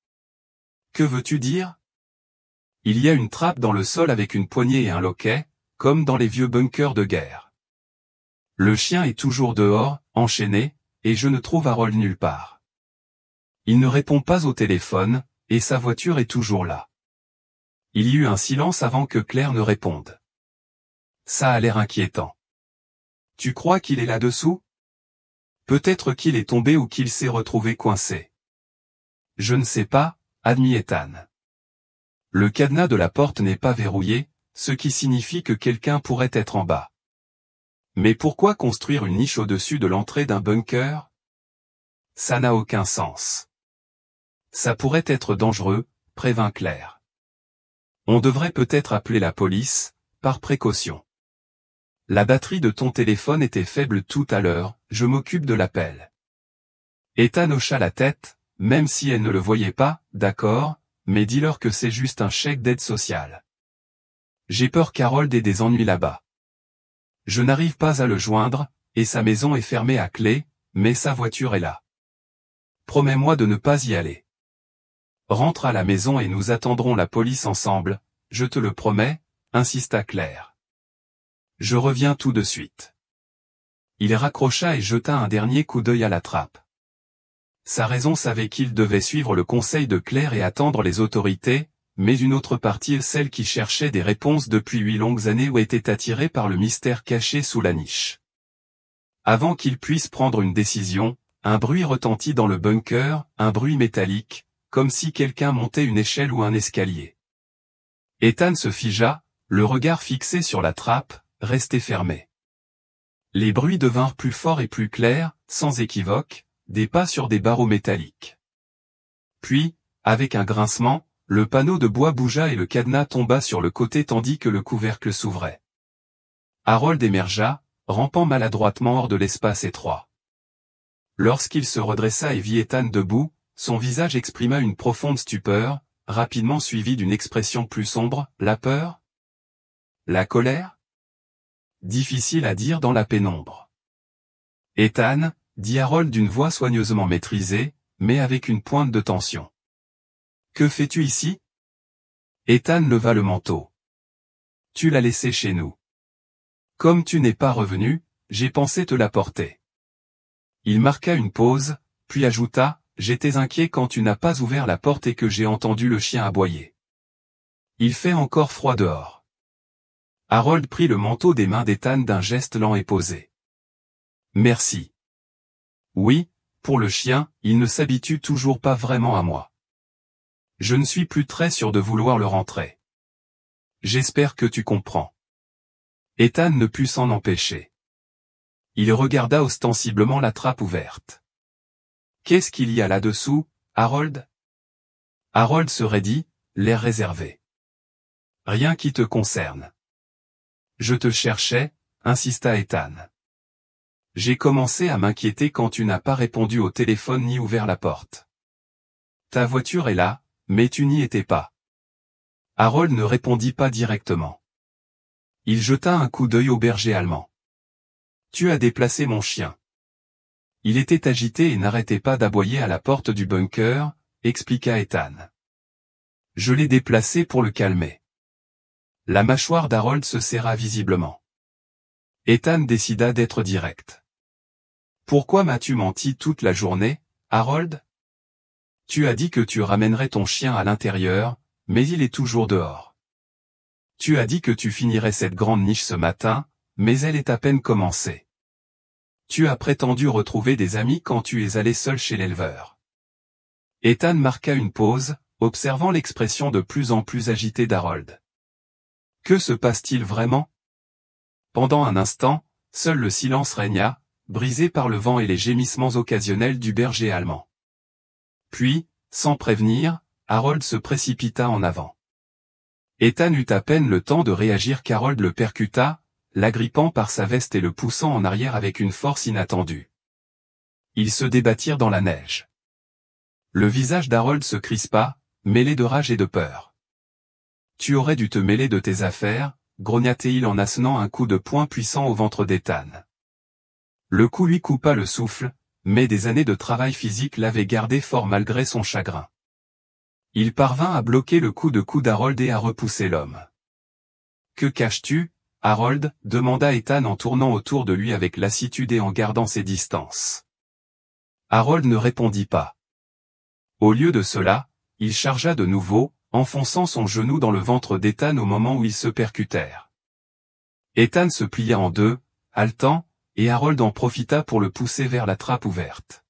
Que veux-tu dire? Il y a une trappe dans le sol avec une poignée et un loquet, comme dans les vieux bunkers de guerre. Le chien est toujours dehors, enchaîné, et je ne trouve Harold nulle part. Il ne répond pas au téléphone, et sa voiture est toujours là. Il y eut un silence avant que Claire ne réponde. Ça a l'air inquiétant. Tu crois qu'il est là-dessous? Peut-être qu'il est tombé ou qu'il s'est retrouvé coincé. Je ne sais pas, admit Ethan. Le cadenas de la porte n'est pas verrouillé, ce qui signifie que quelqu'un pourrait être en bas. Mais pourquoi construire une niche au-dessus de l'entrée d'un bunker? Ça n'a aucun sens. Ça pourrait être dangereux, prévint Claire. On devrait peut-être appeler la police, par précaution. La batterie de ton téléphone était faible tout à l'heure, je m'occupe de l'appel. Ethan hocha la tête, même si elle ne le voyait pas, d'accord, mais dis-leur que c'est juste un chèque d'aide sociale. J'ai peur qu'Harold ait des ennuis là-bas. Je n'arrive pas à le joindre, et sa maison est fermée à clé, mais sa voiture est là. Promets-moi de ne pas y aller. Rentre à la maison et nous attendrons la police ensemble, je te le promets, insista Claire. Je reviens tout de suite. Il raccrocha et jeta un dernier coup d'œil à la trappe. Sa raison savait qu'il devait suivre le conseil de Claire et attendre les autorités, mais une autre partie, celle qui cherchait des réponses depuis 8 longues années ou était attirée par le mystère caché sous la niche. Avant qu'il puisse prendre une décision, un bruit retentit dans le bunker, un bruit métallique, comme si quelqu'un montait une échelle ou un escalier. Ethan se figea, le regard fixé sur la trappe, restée fermée. Les bruits devinrent plus forts et plus clairs, sans équivoque, des pas sur des barreaux métalliques. Puis, avec un grincement, le panneau de bois bougea et le cadenas tomba sur le côté tandis que le couvercle s'ouvrait. Harold émergea, rampant maladroitement hors de l'espace étroit. Lorsqu'il se redressa et vit Ethan debout, son visage exprima une profonde stupeur, rapidement suivie d'une expression plus sombre, la peur? La colère? Difficile à dire dans la pénombre. Ethan, dit Harold d'une voix soigneusement maîtrisée, mais avec une pointe de tension. Que fais-tu ici? Ethan leva le manteau. Tu l'as laissé chez nous. Comme tu n'es pas revenu, j'ai pensé te l'apporter. Il marqua une pause, puis ajouta, j'étais inquiet quand tu n'as pas ouvert la porte et que j'ai entendu le chien aboyer. Il fait encore froid dehors. Harold prit le manteau des mains d'Ethan d'un geste lent et posé. Merci. Oui, pour le chien, il ne s'habitue toujours pas vraiment à moi. Je ne suis plus très sûr de vouloir le rentrer. J'espère que tu comprends. Ethan ne put s'en empêcher. Il regarda ostensiblement la trappe ouverte. Qu'est-ce qu'il y a là-dessous, Harold? Harold se raidit, l'air réservé. Rien qui te concerne. Je te cherchais, insista Ethan. J'ai commencé à m'inquiéter quand tu n'as pas répondu au téléphone ni ouvert la porte. Ta voiture est là, mais tu n'y étais pas. Harold ne répondit pas directement. Il jeta un coup d'œil au berger allemand. Tu as déplacé mon chien. Il était agité et n'arrêtait pas d'aboyer à la porte du bunker, expliqua Ethan. Je l'ai déplacé pour le calmer. La mâchoire d'Harold se serra visiblement. Ethan décida d'être direct. Pourquoi m'as-tu menti toute la journée, Harold? Tu as dit que tu ramènerais ton chien à l'intérieur, mais il est toujours dehors. Tu as dit que tu finirais cette grande niche ce matin, mais elle est à peine commencée. Tu as prétendu retrouver des amis quand tu es allé seul chez l'éleveur. Ethan marqua une pause, observant l'expression de plus en plus agitée d'Harold. Que se passe-t-il vraiment? Pendant un instant, seul le silence régna, brisé par le vent et les gémissements occasionnels du berger allemand. Puis, sans prévenir, Harold se précipita en avant. Ethan eut à peine le temps de réagir qu'Harold le percuta, l'agrippant par sa veste et le poussant en arrière avec une force inattendue. Ils se débattirent dans la neige. Le visage d'Harold se crispa, mêlé de rage et de peur. Tu aurais dû te mêler de tes affaires, grogna-t-il en assenant un coup de poing puissant au ventre d'Ethan. Le coup lui coupa le souffle, mais des années de travail physique l'avaient gardé fort malgré son chagrin. Il parvint à bloquer le coup de coude d'Harold et à repousser l'homme. Que caches-tu, Harold? Demanda Ethan en tournant autour de lui avec lassitude et en gardant ses distances. Harold ne répondit pas. Au lieu de cela, il chargea de nouveau, enfonçant son genou dans le ventre d'Ethan au moment où ils se percutèrent. Ethan se plia en deux, haletant, et Harold en profita pour le pousser vers la trappe ouverte.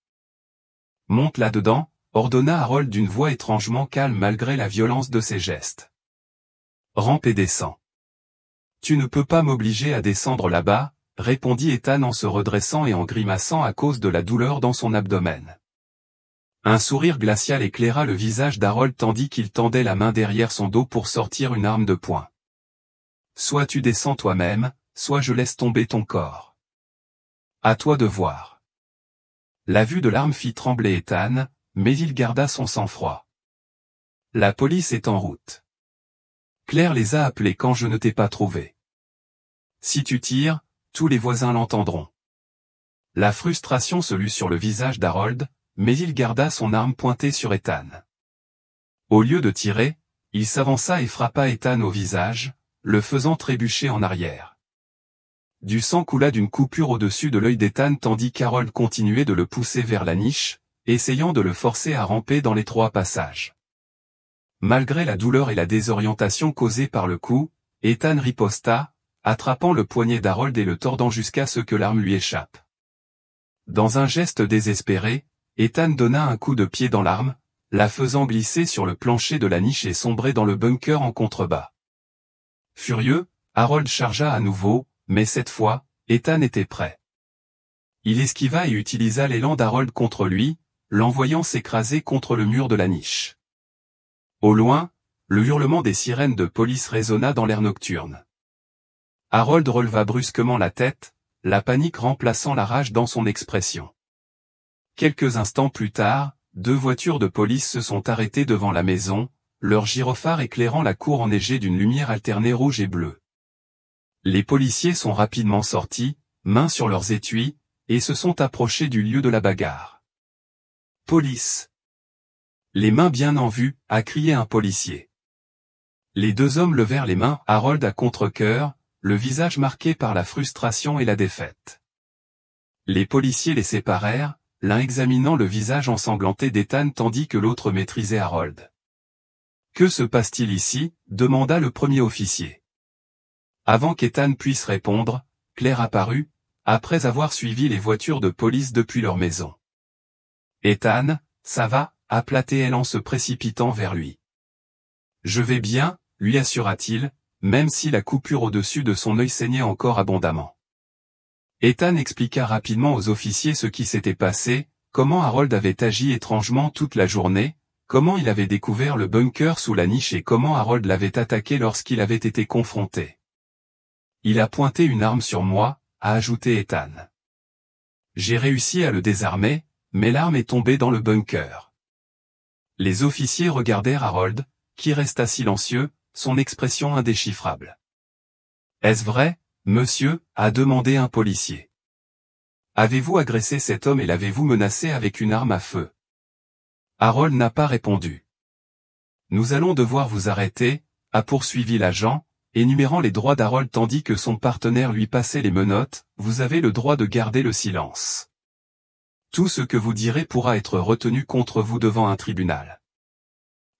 Monte là-dedans, ordonna Harold d'une voix étrangement calme malgré la violence de ses gestes. Rampe et descends. Tu ne peux pas m'obliger à descendre là-bas, répondit Ethan en se redressant et en grimaçant à cause de la douleur dans son abdomen. Un sourire glacial éclaira le visage d'Harold tandis qu'il tendait la main derrière son dos pour sortir une arme de poing. Soit tu descends toi-même, soit je laisse tomber ton corps. À toi de voir. La vue de l'arme fit trembler Ethan, mais il garda son sang-froid. La police est en route. Claire les a appelés quand je ne t'ai pas trouvé. Si tu tires, tous les voisins l'entendront. La frustration se lut sur le visage d'Harold, mais il garda son arme pointée sur Ethan. Au lieu de tirer, il s'avança et frappa Ethan au visage, le faisant trébucher en arrière. Du sang coula d'une coupure au-dessus de l'œil d'Ethan tandis qu'Harold continuait de le pousser vers la niche, essayant de le forcer à ramper dans l'étroit passage. Malgré la douleur et la désorientation causée par le coup, Ethan riposta, attrapant le poignet d'Harold et le tordant jusqu'à ce que l'arme lui échappe. Dans un geste désespéré, Ethan donna un coup de pied dans l'arme, la faisant glisser sur le plancher de la niche et sombrer dans le bunker en contrebas. Furieux, Harold chargea à nouveau, mais cette fois, Ethan était prêt. Il esquiva et utilisa l'élan d'Harold contre lui, l'envoyant s'écraser contre le mur de la niche. Au loin, le hurlement des sirènes de police résonna dans l'air nocturne. Harold releva brusquement la tête, la panique remplaçant la rage dans son expression. Quelques instants plus tard, 2 voitures de police se sont arrêtées devant la maison, leurs gyrophares éclairant la cour enneigée d'une lumière alternée rouge et bleue. Les policiers sont rapidement sortis, mains sur leurs étuis, et se sont approchés du lieu de la bagarre. « Police !» Les mains bien en vue, a crié un policier. Les 2 hommes levèrent les mains, Harold à contre-cœur, le visage marqué par la frustration et la défaite. Les policiers les séparèrent, l'un examinant le visage ensanglanté d'Ethan tandis que l'autre maîtrisait Harold. « Que se passe-t-il ici » demanda le premier officier. Avant qu'Ethan puisse répondre, Claire apparut, après avoir suivi les voitures de police depuis leur maison. « Ethan, ça va » appela-t-elle en se précipitant vers lui. « Je vais bien » lui assura-t-il, même si la coupure au-dessus de son œil saignait encore abondamment. Ethan expliqua rapidement aux officiers ce qui s'était passé, comment Harold avait agi étrangement toute la journée, comment il avait découvert le bunker sous la niche et comment Harold l'avait attaqué lorsqu'il avait été confronté. « Il a pointé une arme sur moi », a ajouté Ethan. « J'ai réussi à le désarmer, mais l'arme est tombée dans le bunker. » Les officiers regardèrent Harold, qui resta silencieux, son expression indéchiffrable. « Est-ce vrai, monsieur » a demandé un policier. « Avez-vous agressé cet homme et l'avez-vous menacé avec une arme à feu » Harold n'a pas répondu. « Nous allons devoir vous arrêter » a poursuivi l'agent, énumérant les droits d'Harold tandis que son partenaire lui passait les menottes. « Vous avez le droit de garder le silence. Tout ce que vous direz pourra être retenu contre vous devant un tribunal. »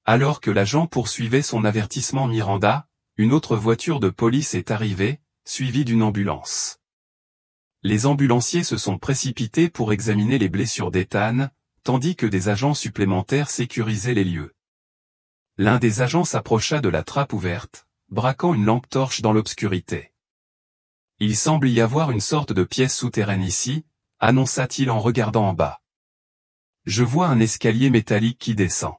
Alors que l'agent poursuivait son avertissement Miranda, une autre voiture de police est arrivée, suivie d'une ambulance. Les ambulanciers se sont précipités pour examiner les blessures d'Ethan, tandis que des agents supplémentaires sécurisaient les lieux. L'un des agents s'approcha de la trappe ouverte, braquant une lampe torche dans l'obscurité. « Il semble y avoir une sorte de pièce souterraine ici », annonça-t-il en regardant en bas. « Je vois un escalier métallique qui descend. »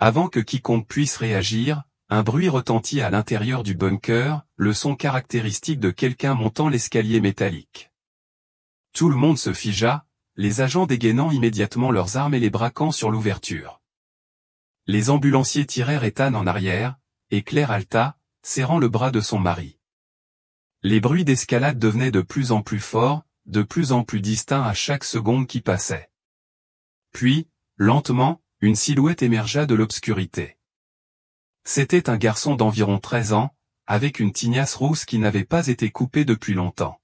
Avant que quiconque puisse réagir, un bruit retentit à l'intérieur du bunker, le son caractéristique de quelqu'un montant l'escalier métallique. Tout le monde se figea, les agents dégainant immédiatement leurs armes et les braquant sur l'ouverture. Les ambulanciers tirèrent Ethan en arrière, et Claire halta, serrant le bras de son mari. Les bruits d'escalade devenaient de plus en plus forts, de plus en plus distincts à chaque seconde qui passait. Puis, lentement, une silhouette émergea de l'obscurité. C'était un garçon d'environ 13 ans, avec une tignasse rousse qui n'avait pas été coupée depuis longtemps.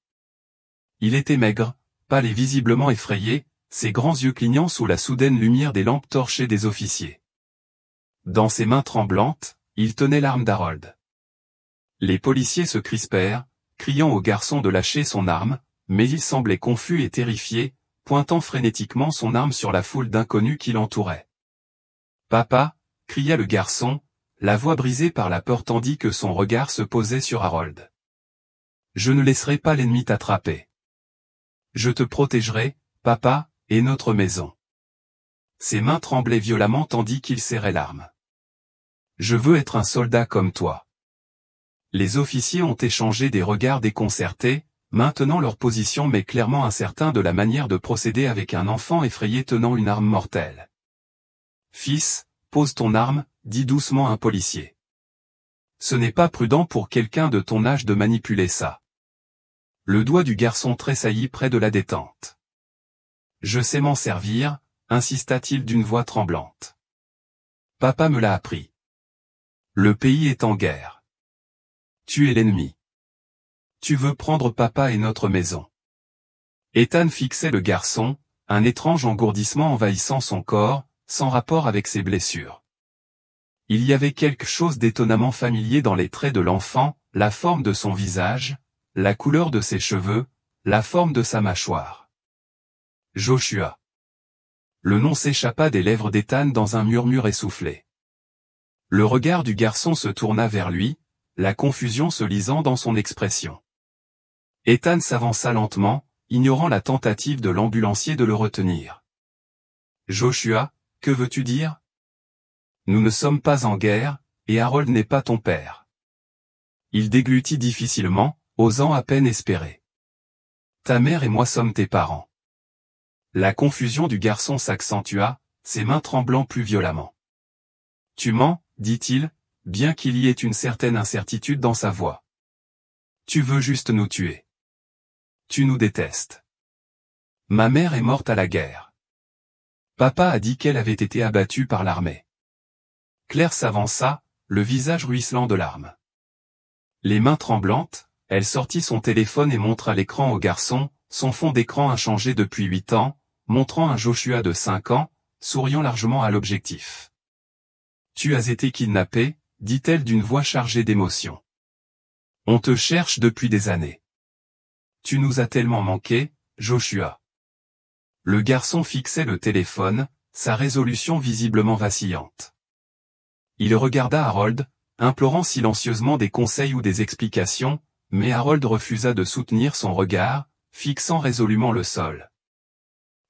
Il était maigre, pâle et visiblement effrayé, ses grands yeux clignant sous la soudaine lumière des lampes torchées des officiers. Dans ses mains tremblantes, il tenait l'arme d'Harold. Les policiers se crispèrent, criant au garçon de lâcher son arme, mais il semblait confus et terrifié, pointant frénétiquement son arme sur la foule d'inconnus qui l'entouraient. « Papa » cria le garçon, la voix brisée par la peur tandis que son regard se posait sur Harold. « Je ne laisserai pas l'ennemi t'attraper. Je te protégerai, papa, et notre maison. » Ses mains tremblaient violemment tandis qu'il serrait l'arme. « Je veux être un soldat comme toi. » Les officiers ont échangé des regards déconcertés, maintenant leur position mais clairement incertains de la manière de procéder avec un enfant effrayé tenant une arme mortelle. « Fils, pose ton arme » dit doucement un policier. « Ce n'est pas prudent pour quelqu'un de ton âge de manipuler ça. » Le doigt du garçon tressaillit près de la détente. « Je sais m'en servir » insista-t-il d'une voix tremblante. « Papa me l'a appris. Le pays est en guerre. Tu es l'ennemi. Tu veux prendre papa et notre maison. » Ethan fixait le garçon, un étrange engourdissement envahissant son corps, sans rapport avec ses blessures. Il y avait quelque chose d'étonnamment familier dans les traits de l'enfant, la forme de son visage, la couleur de ses cheveux, la forme de sa mâchoire. Joshua. Le nom s'échappa des lèvres d'Ethan dans un murmure essoufflé. Le regard du garçon se tourna vers lui, la confusion se lisant dans son expression. Ethan s'avança lentement, ignorant la tentative de l'ambulancier de le retenir. « Joshua, que veux-tu dire ? Nous ne sommes pas en guerre, et Harold n'est pas ton père. » Il déglutit difficilement, osant à peine espérer. « Ta mère et moi sommes tes parents. » La confusion du garçon s'accentua, ses mains tremblant plus violemment. « Tu mens, dit-il, bien qu'il y ait une certaine incertitude dans sa voix. Tu veux juste nous tuer. Tu nous détestes. Ma mère est morte à la guerre. Papa a dit qu'elle avait été abattue par l'armée. » Claire s'avança, le visage ruisselant de larmes. Les mains tremblantes, elle sortit son téléphone et montra l'écran au garçon, son fond d'écran inchangé depuis 8 ans, montrant un Joshua de 5 ans, souriant largement à l'objectif. « Tu as été kidnappé, dit-elle d'une voix chargée d'émotion. On te cherche depuis des années. Tu nous as tellement manqué, Joshua. » Le garçon fixait le téléphone, sa résolution visiblement vacillante. Il regarda Harold, implorant silencieusement des conseils ou des explications, mais Harold refusa de soutenir son regard, fixant résolument le sol.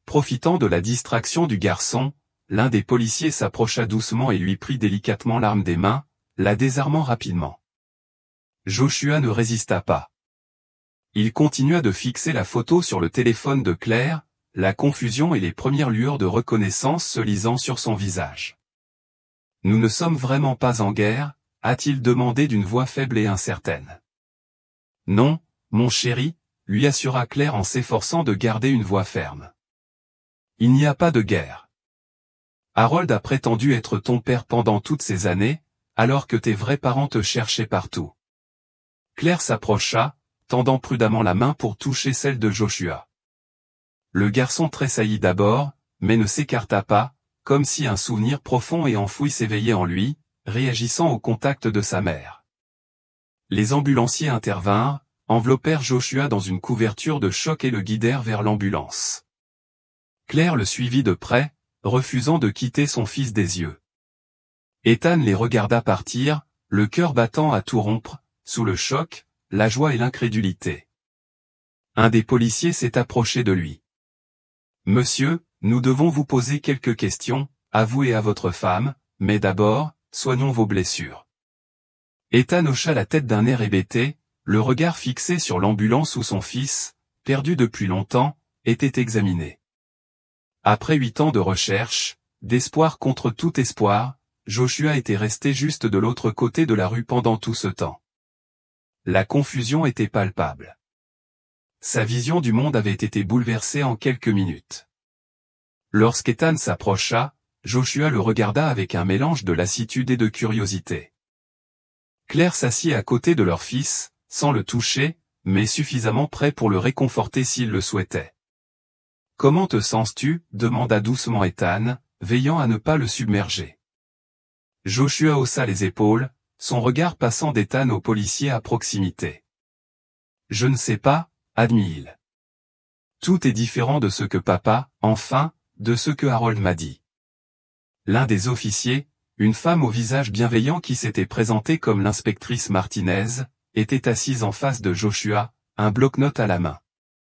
Profitant de la distraction du garçon, l'un des policiers s'approcha doucement et lui prit délicatement l'arme des mains, la désarmant rapidement. Joshua ne résista pas. Il continua de fixer la photo sur le téléphone de Claire, la confusion et les premières lueurs de reconnaissance se lisant sur son visage. « Nous ne sommes vraiment pas en guerre ?» a-t-il demandé d'une voix faible et incertaine. « Non, mon chéri », lui assura Claire en s'efforçant de garder une voix ferme. « Il n'y a pas de guerre. Harold a prétendu être ton père pendant toutes ces années, alors que tes vrais parents te cherchaient partout. » Claire s'approcha, tendant prudemment la main pour toucher celle de Joshua. Le garçon tressaillit d'abord, mais ne s'écarta pas, comme si un souvenir profond et enfoui s'éveillait en lui, réagissant au contact de sa mère. Les ambulanciers intervinrent, enveloppèrent Joshua dans une couverture de choc et le guidèrent vers l'ambulance. Claire le suivit de près, refusant de quitter son fils des yeux. Ethan les regarda partir, le cœur battant à tout rompre, sous le choc, la joie et l'incrédulité. Un des policiers s'est approché de lui. « Monsieur, nous devons vous poser quelques questions, à vous et à votre femme, mais d'abord, soignons vos blessures. » Ethan hocha la tête d'un air hébété, le regard fixé sur l'ambulance où son fils, perdu depuis longtemps, était examiné. Après 8 ans de recherche, d'espoir contre tout espoir, Joshua était resté juste de l'autre côté de la rue pendant tout ce temps. La confusion était palpable. Sa vision du monde avait été bouleversée en quelques minutes. Lorsqu'Ethan s'approcha, Joshua le regarda avec un mélange de lassitude et de curiosité. Claire s'assit à côté de leur fils, sans le toucher, mais suffisamment près pour le réconforter s'il le souhaitait. « Comment te sens-tu » demanda doucement Ethan, veillant à ne pas le submerger. Joshua haussa les épaules, son regard passant d'Ethan au policier à proximité. « Je ne sais pas, » admit-il. « Tout est différent de ce que papa, enfin, de ce que Harold m'a dit. » L'un des officiers, une femme au visage bienveillant qui s'était présentée comme l'inspectrice Martinez, était assise en face de Joshua, un bloc-notes à la main.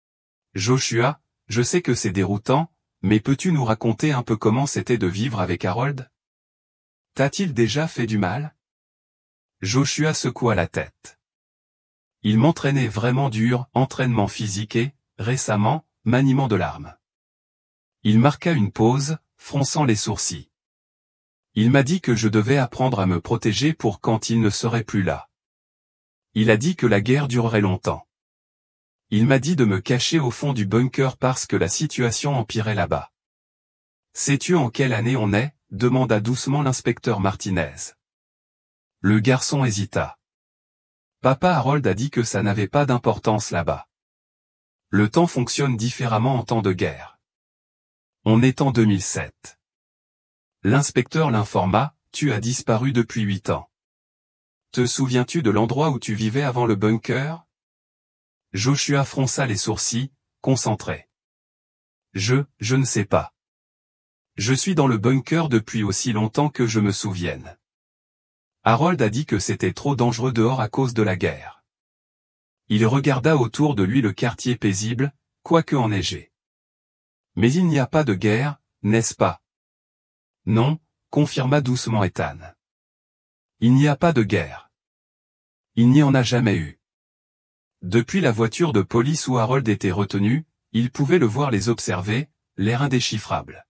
« Joshua, je sais que c'est déroutant, mais peux-tu nous raconter un peu comment c'était de vivre avec Harold ? T'a-t-il déjà fait du mal ?» Joshua secoua la tête. Il m'entraînait vraiment dur, entraînement physique et, récemment, maniement de l'arme. Il marqua une pause, fronçant les sourcils. Il m'a dit que je devais apprendre à me protéger pour quand il ne serait plus là. Il a dit que la guerre durerait longtemps. Il m'a dit de me cacher au fond du bunker parce que la situation empirait là-bas. Sais-tu en quelle année on est ? Demanda doucement l'inspecteur Martinez. Le garçon hésita. Papa Harold a dit que ça n'avait pas d'importance là-bas. Le temps fonctionne différemment en temps de guerre. On est en 2007. L'inspecteur l'informa, tu as disparu depuis 8 ans. Te souviens-tu de l'endroit où tu vivais avant le bunker ? Joshua fronça les sourcils, concentré. Je ne sais pas. Je suis dans le bunker depuis aussi longtemps que je me souvienne. Harold a dit que c'était trop dangereux dehors à cause de la guerre. Il regarda autour de lui le quartier paisible, quoique enneigé. Mais il n'y a pas de guerre, n'est-ce pas? Non, confirma doucement Ethan. Il n'y a pas de guerre. Il n'y en a jamais eu. Depuis la voiture de police où Harold était retenu, il pouvait le voir les observer, l'air indéchiffrable.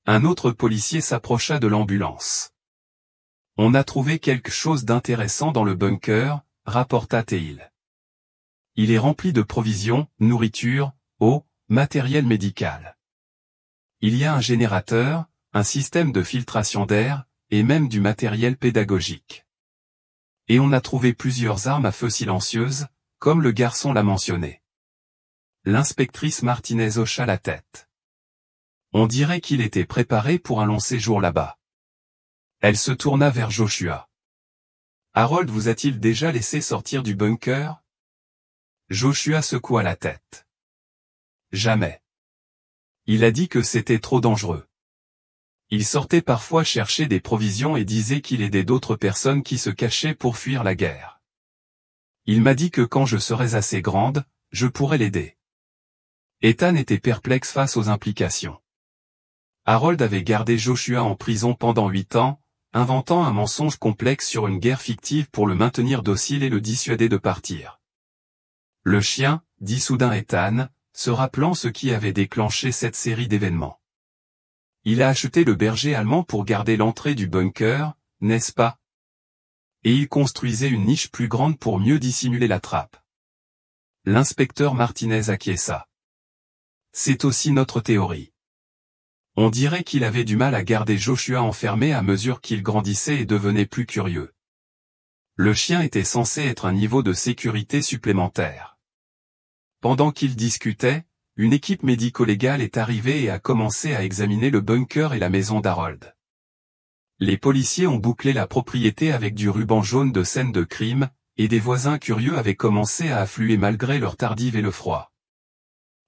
Un autre policier s'approcha de l'ambulance. On a trouvé quelque chose d'intéressant dans le bunker, rapporta Teil. Il est rempli de provisions, nourriture, eau, matériel médical. Il y a un générateur, un système de filtration d'air, et même du matériel pédagogique. Et on a trouvé plusieurs armes à feu silencieuses, comme le garçon l'a mentionné. L'inspectrice Martinez hocha la tête. On dirait qu'il était préparé pour un long séjour là-bas. Elle se tourna vers Joshua. Harold vous a-t-il déjà laissé sortir du bunker? Joshua secoua la tête. Jamais. Il a dit que c'était trop dangereux. Il sortait parfois chercher des provisions et disait qu'il aidait d'autres personnes qui se cachaient pour fuir la guerre. Il m'a dit que quand je serais assez grande, je pourrais l'aider. Ethan était perplexe face aux implications. Harold avait gardé Joshua en prison pendant 8 ans, inventant un mensonge complexe sur une guerre fictive pour le maintenir docile et le dissuader de partir. Le chien, dit soudain Ethan, se rappelant ce qui avait déclenché cette série d'événements. Il a acheté le berger allemand pour garder l'entrée du bunker, n'est-ce pas? Et il construisait une niche plus grande pour mieux dissimuler la trappe. L'inspecteur Martinez acquiesça. C'est aussi notre théorie. On dirait qu'il avait du mal à garder Joshua enfermé à mesure qu'il grandissait et devenait plus curieux. Le chien était censé être un niveau de sécurité supplémentaire. Pendant qu'ils discutaient, une équipe médico-légale est arrivée et a commencé à examiner le bunker et la maison d'Harold. Les policiers ont bouclé la propriété avec du ruban jaune de scène de crime, et des voisins curieux avaient commencé à affluer malgré leur tardive et le froid.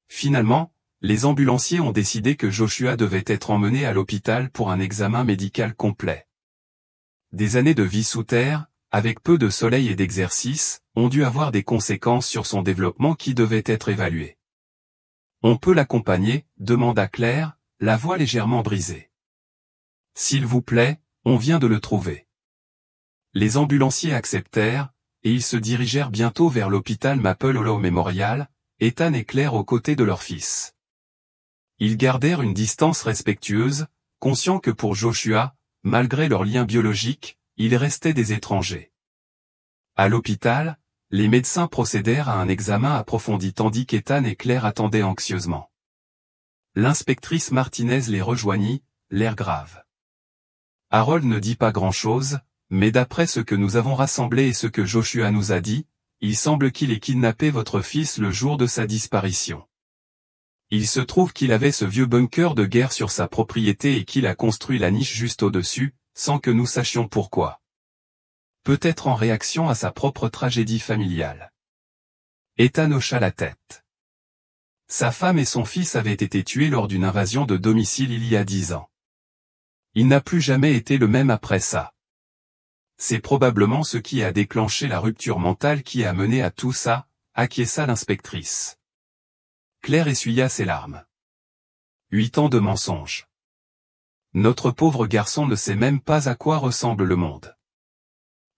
Finalement, les ambulanciers ont décidé que Joshua devait être emmené à l'hôpital pour un examen médical complet. Des années de vie sous terre, avec peu de soleil et d'exercice, ont dû avoir des conséquences sur son développement qui devaient être évaluées. On peut l'accompagner, demanda Claire, la voix légèrement brisée. S'il vous plaît, on vient de le trouver. Les ambulanciers acceptèrent, et ils se dirigèrent bientôt vers l'hôpital Maple Hollow Memorial, Ethan et Claire aux côtés de leur fils. Ils gardèrent une distance respectueuse, conscients que pour Joshua, malgré leur lien biologique, ils restaient des étrangers. À l'hôpital, les médecins procédèrent à un examen approfondi tandis qu'Ethan et Claire attendaient anxieusement. L'inspectrice Martinez les rejoignit, l'air grave. Harold ne dit pas grand-chose, mais d'après ce que nous avons rassemblé et ce que Joshua nous a dit, il semble qu'il ait kidnappé votre fils le jour de sa disparition. Il se trouve qu'il avait ce vieux bunker de guerre sur sa propriété et qu'il a construit la niche juste au-dessus, sans que nous sachions pourquoi. Peut-être en réaction à sa propre tragédie familiale. Ethan hocha la tête. Sa femme et son fils avaient été tués lors d'une invasion de domicile il y a 10 ans. Il n'a plus jamais été le même après ça. C'est probablement ce qui a déclenché la rupture mentale qui a mené à tout ça, acquiesça l'inspectrice. Claire essuya ses larmes. 8 ans de mensonges. Notre pauvre garçon ne sait même pas à quoi ressemble le monde.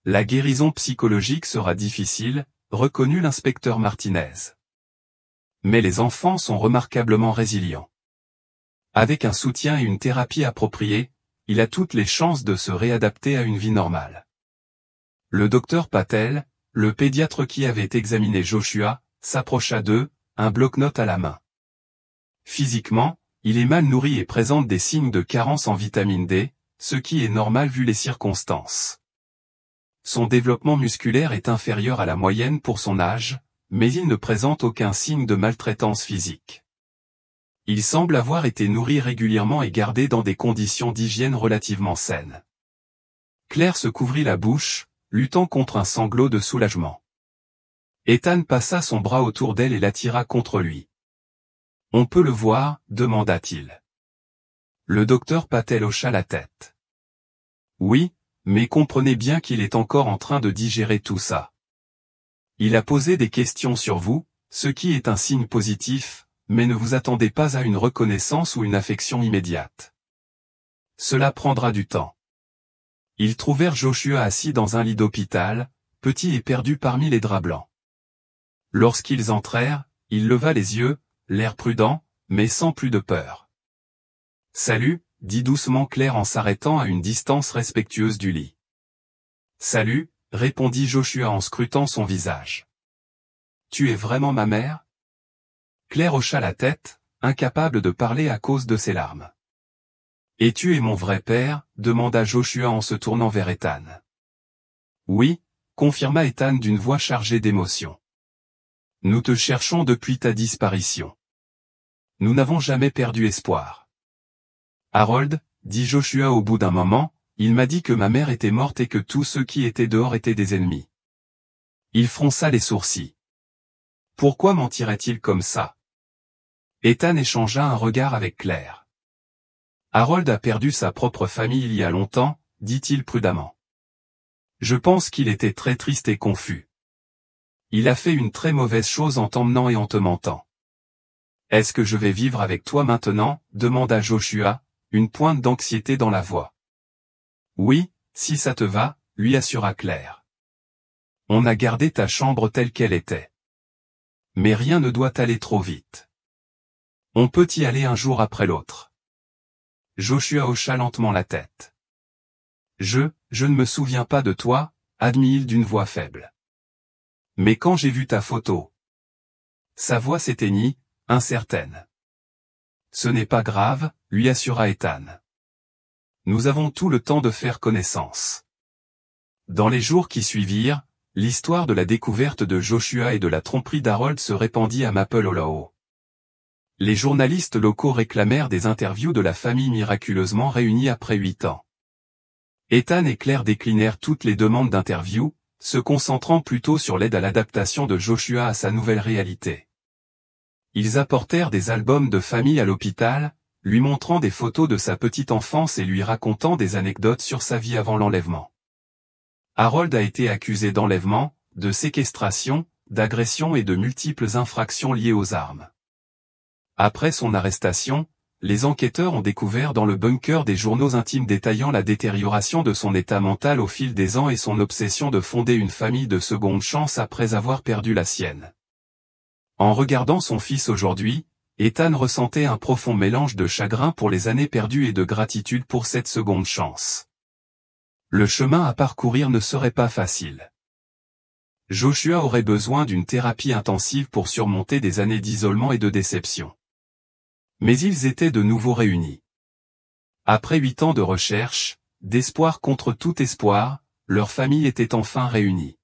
La guérison psychologique sera difficile, reconnut l'inspecteur Martinez. Mais les enfants sont remarquablement résilients. Avec un soutien et une thérapie appropriée, il a toutes les chances de se réadapter à une vie normale. Le docteur Patel, le pédiatre qui avait examiné Joshua, s'approcha d'eux, un bloc-notes à la main. Physiquement, il est mal nourri et présente des signes de carence en vitamine D, ce qui est normal vu les circonstances. Son développement musculaire est inférieur à la moyenne pour son âge, mais il ne présente aucun signe de maltraitance physique. Il semble avoir été nourri régulièrement et gardé dans des conditions d'hygiène relativement saines. Claire se couvrit la bouche, luttant contre un sanglot de soulagement. Ethan passa son bras autour d'elle et l'attira contre lui. « On peut le voir ?» demanda-t-il. Le docteur Patel hocha la tête. « Oui, Mais comprenez bien qu'il est encore en train de digérer tout ça. Il a posé des questions sur vous, ce qui est un signe positif, mais ne vous attendez pas à une reconnaissance ou une affection immédiate. Cela prendra du temps. Ils trouvèrent Joshua assis dans un lit d'hôpital, petit et perdu parmi les draps blancs. Lorsqu'ils entrèrent, il leva les yeux, l'air prudent, mais sans plus de peur. « Salut », dit doucement Claire en s'arrêtant à une distance respectueuse du lit. « Salut », répondit Joshua en scrutant son visage. « Tu es vraiment ma mère ?» Claire hocha la tête, incapable de parler à cause de ses larmes. « Et tu es mon vrai père ?» demanda Joshua en se tournant vers Ethan. « Oui », confirma Ethan d'une voix chargée d'émotion. « Nous te cherchons depuis ta disparition. Nous n'avons jamais perdu espoir. »« Harold, » dit Joshua au bout d'un moment, « il m'a dit que ma mère était morte et que tous ceux qui étaient dehors étaient des ennemis. » Il fronça les sourcils. Pourquoi mentirait-il comme ça? Ethan échangea un regard avec Claire. « Harold a perdu sa propre famille il y a longtemps, » dit-il prudemment. « Je pense qu'il était très triste et confus. Il a fait une très mauvaise chose en t'emmenant et en te mentant. »« Est-ce que je vais vivre avec toi maintenant ?» demanda Joshua, une pointe d'anxiété dans la voix. « Oui, si ça te va » lui assura Claire. « On a gardé ta chambre telle qu'elle était. Mais rien ne doit aller trop vite. On peut y aller un jour après l'autre. » Joshua hocha lentement la tête. « Je ne me souviens pas de toi, » admit-il d'une voix faible. « Mais quand j'ai vu ta photo... » Sa voix s'éteignit, incertaine. « Ce n'est pas grave, » lui assura Ethan. « Nous avons tout le temps de faire connaissance. » Dans les jours qui suivirent, l'histoire de la découverte de Joshua et de la tromperie d'Harold se répandit à Maple Hollow. Les journalistes locaux réclamèrent des interviews de la famille miraculeusement réunie après 8 ans. Ethan et Claire déclinèrent toutes les demandes d'interview, se concentrant plutôt sur l'aide à l'adaptation de Joshua à sa nouvelle réalité. Ils apportèrent des albums de famille à l'hôpital, lui montrant des photos de sa petite enfance et lui racontant des anecdotes sur sa vie avant l'enlèvement. Harold a été accusé d'enlèvement, de séquestration, d'agression et de multiples infractions liées aux armes. Après son arrestation, les enquêteurs ont découvert dans le bunker des journaux intimes détaillant la détérioration de son état mental au fil des ans et son obsession de fonder une famille de seconde chance après avoir perdu la sienne. En regardant son fils aujourd'hui, Ethan ressentait un profond mélange de chagrin pour les années perdues et de gratitude pour cette seconde chance. Le chemin à parcourir ne serait pas facile. Joshua aurait besoin d'une thérapie intensive pour surmonter des années d'isolement et de déception. Mais ils étaient de nouveau réunis. Après 8 ans de recherche, d'espoir contre tout espoir, leur famille était enfin réunie.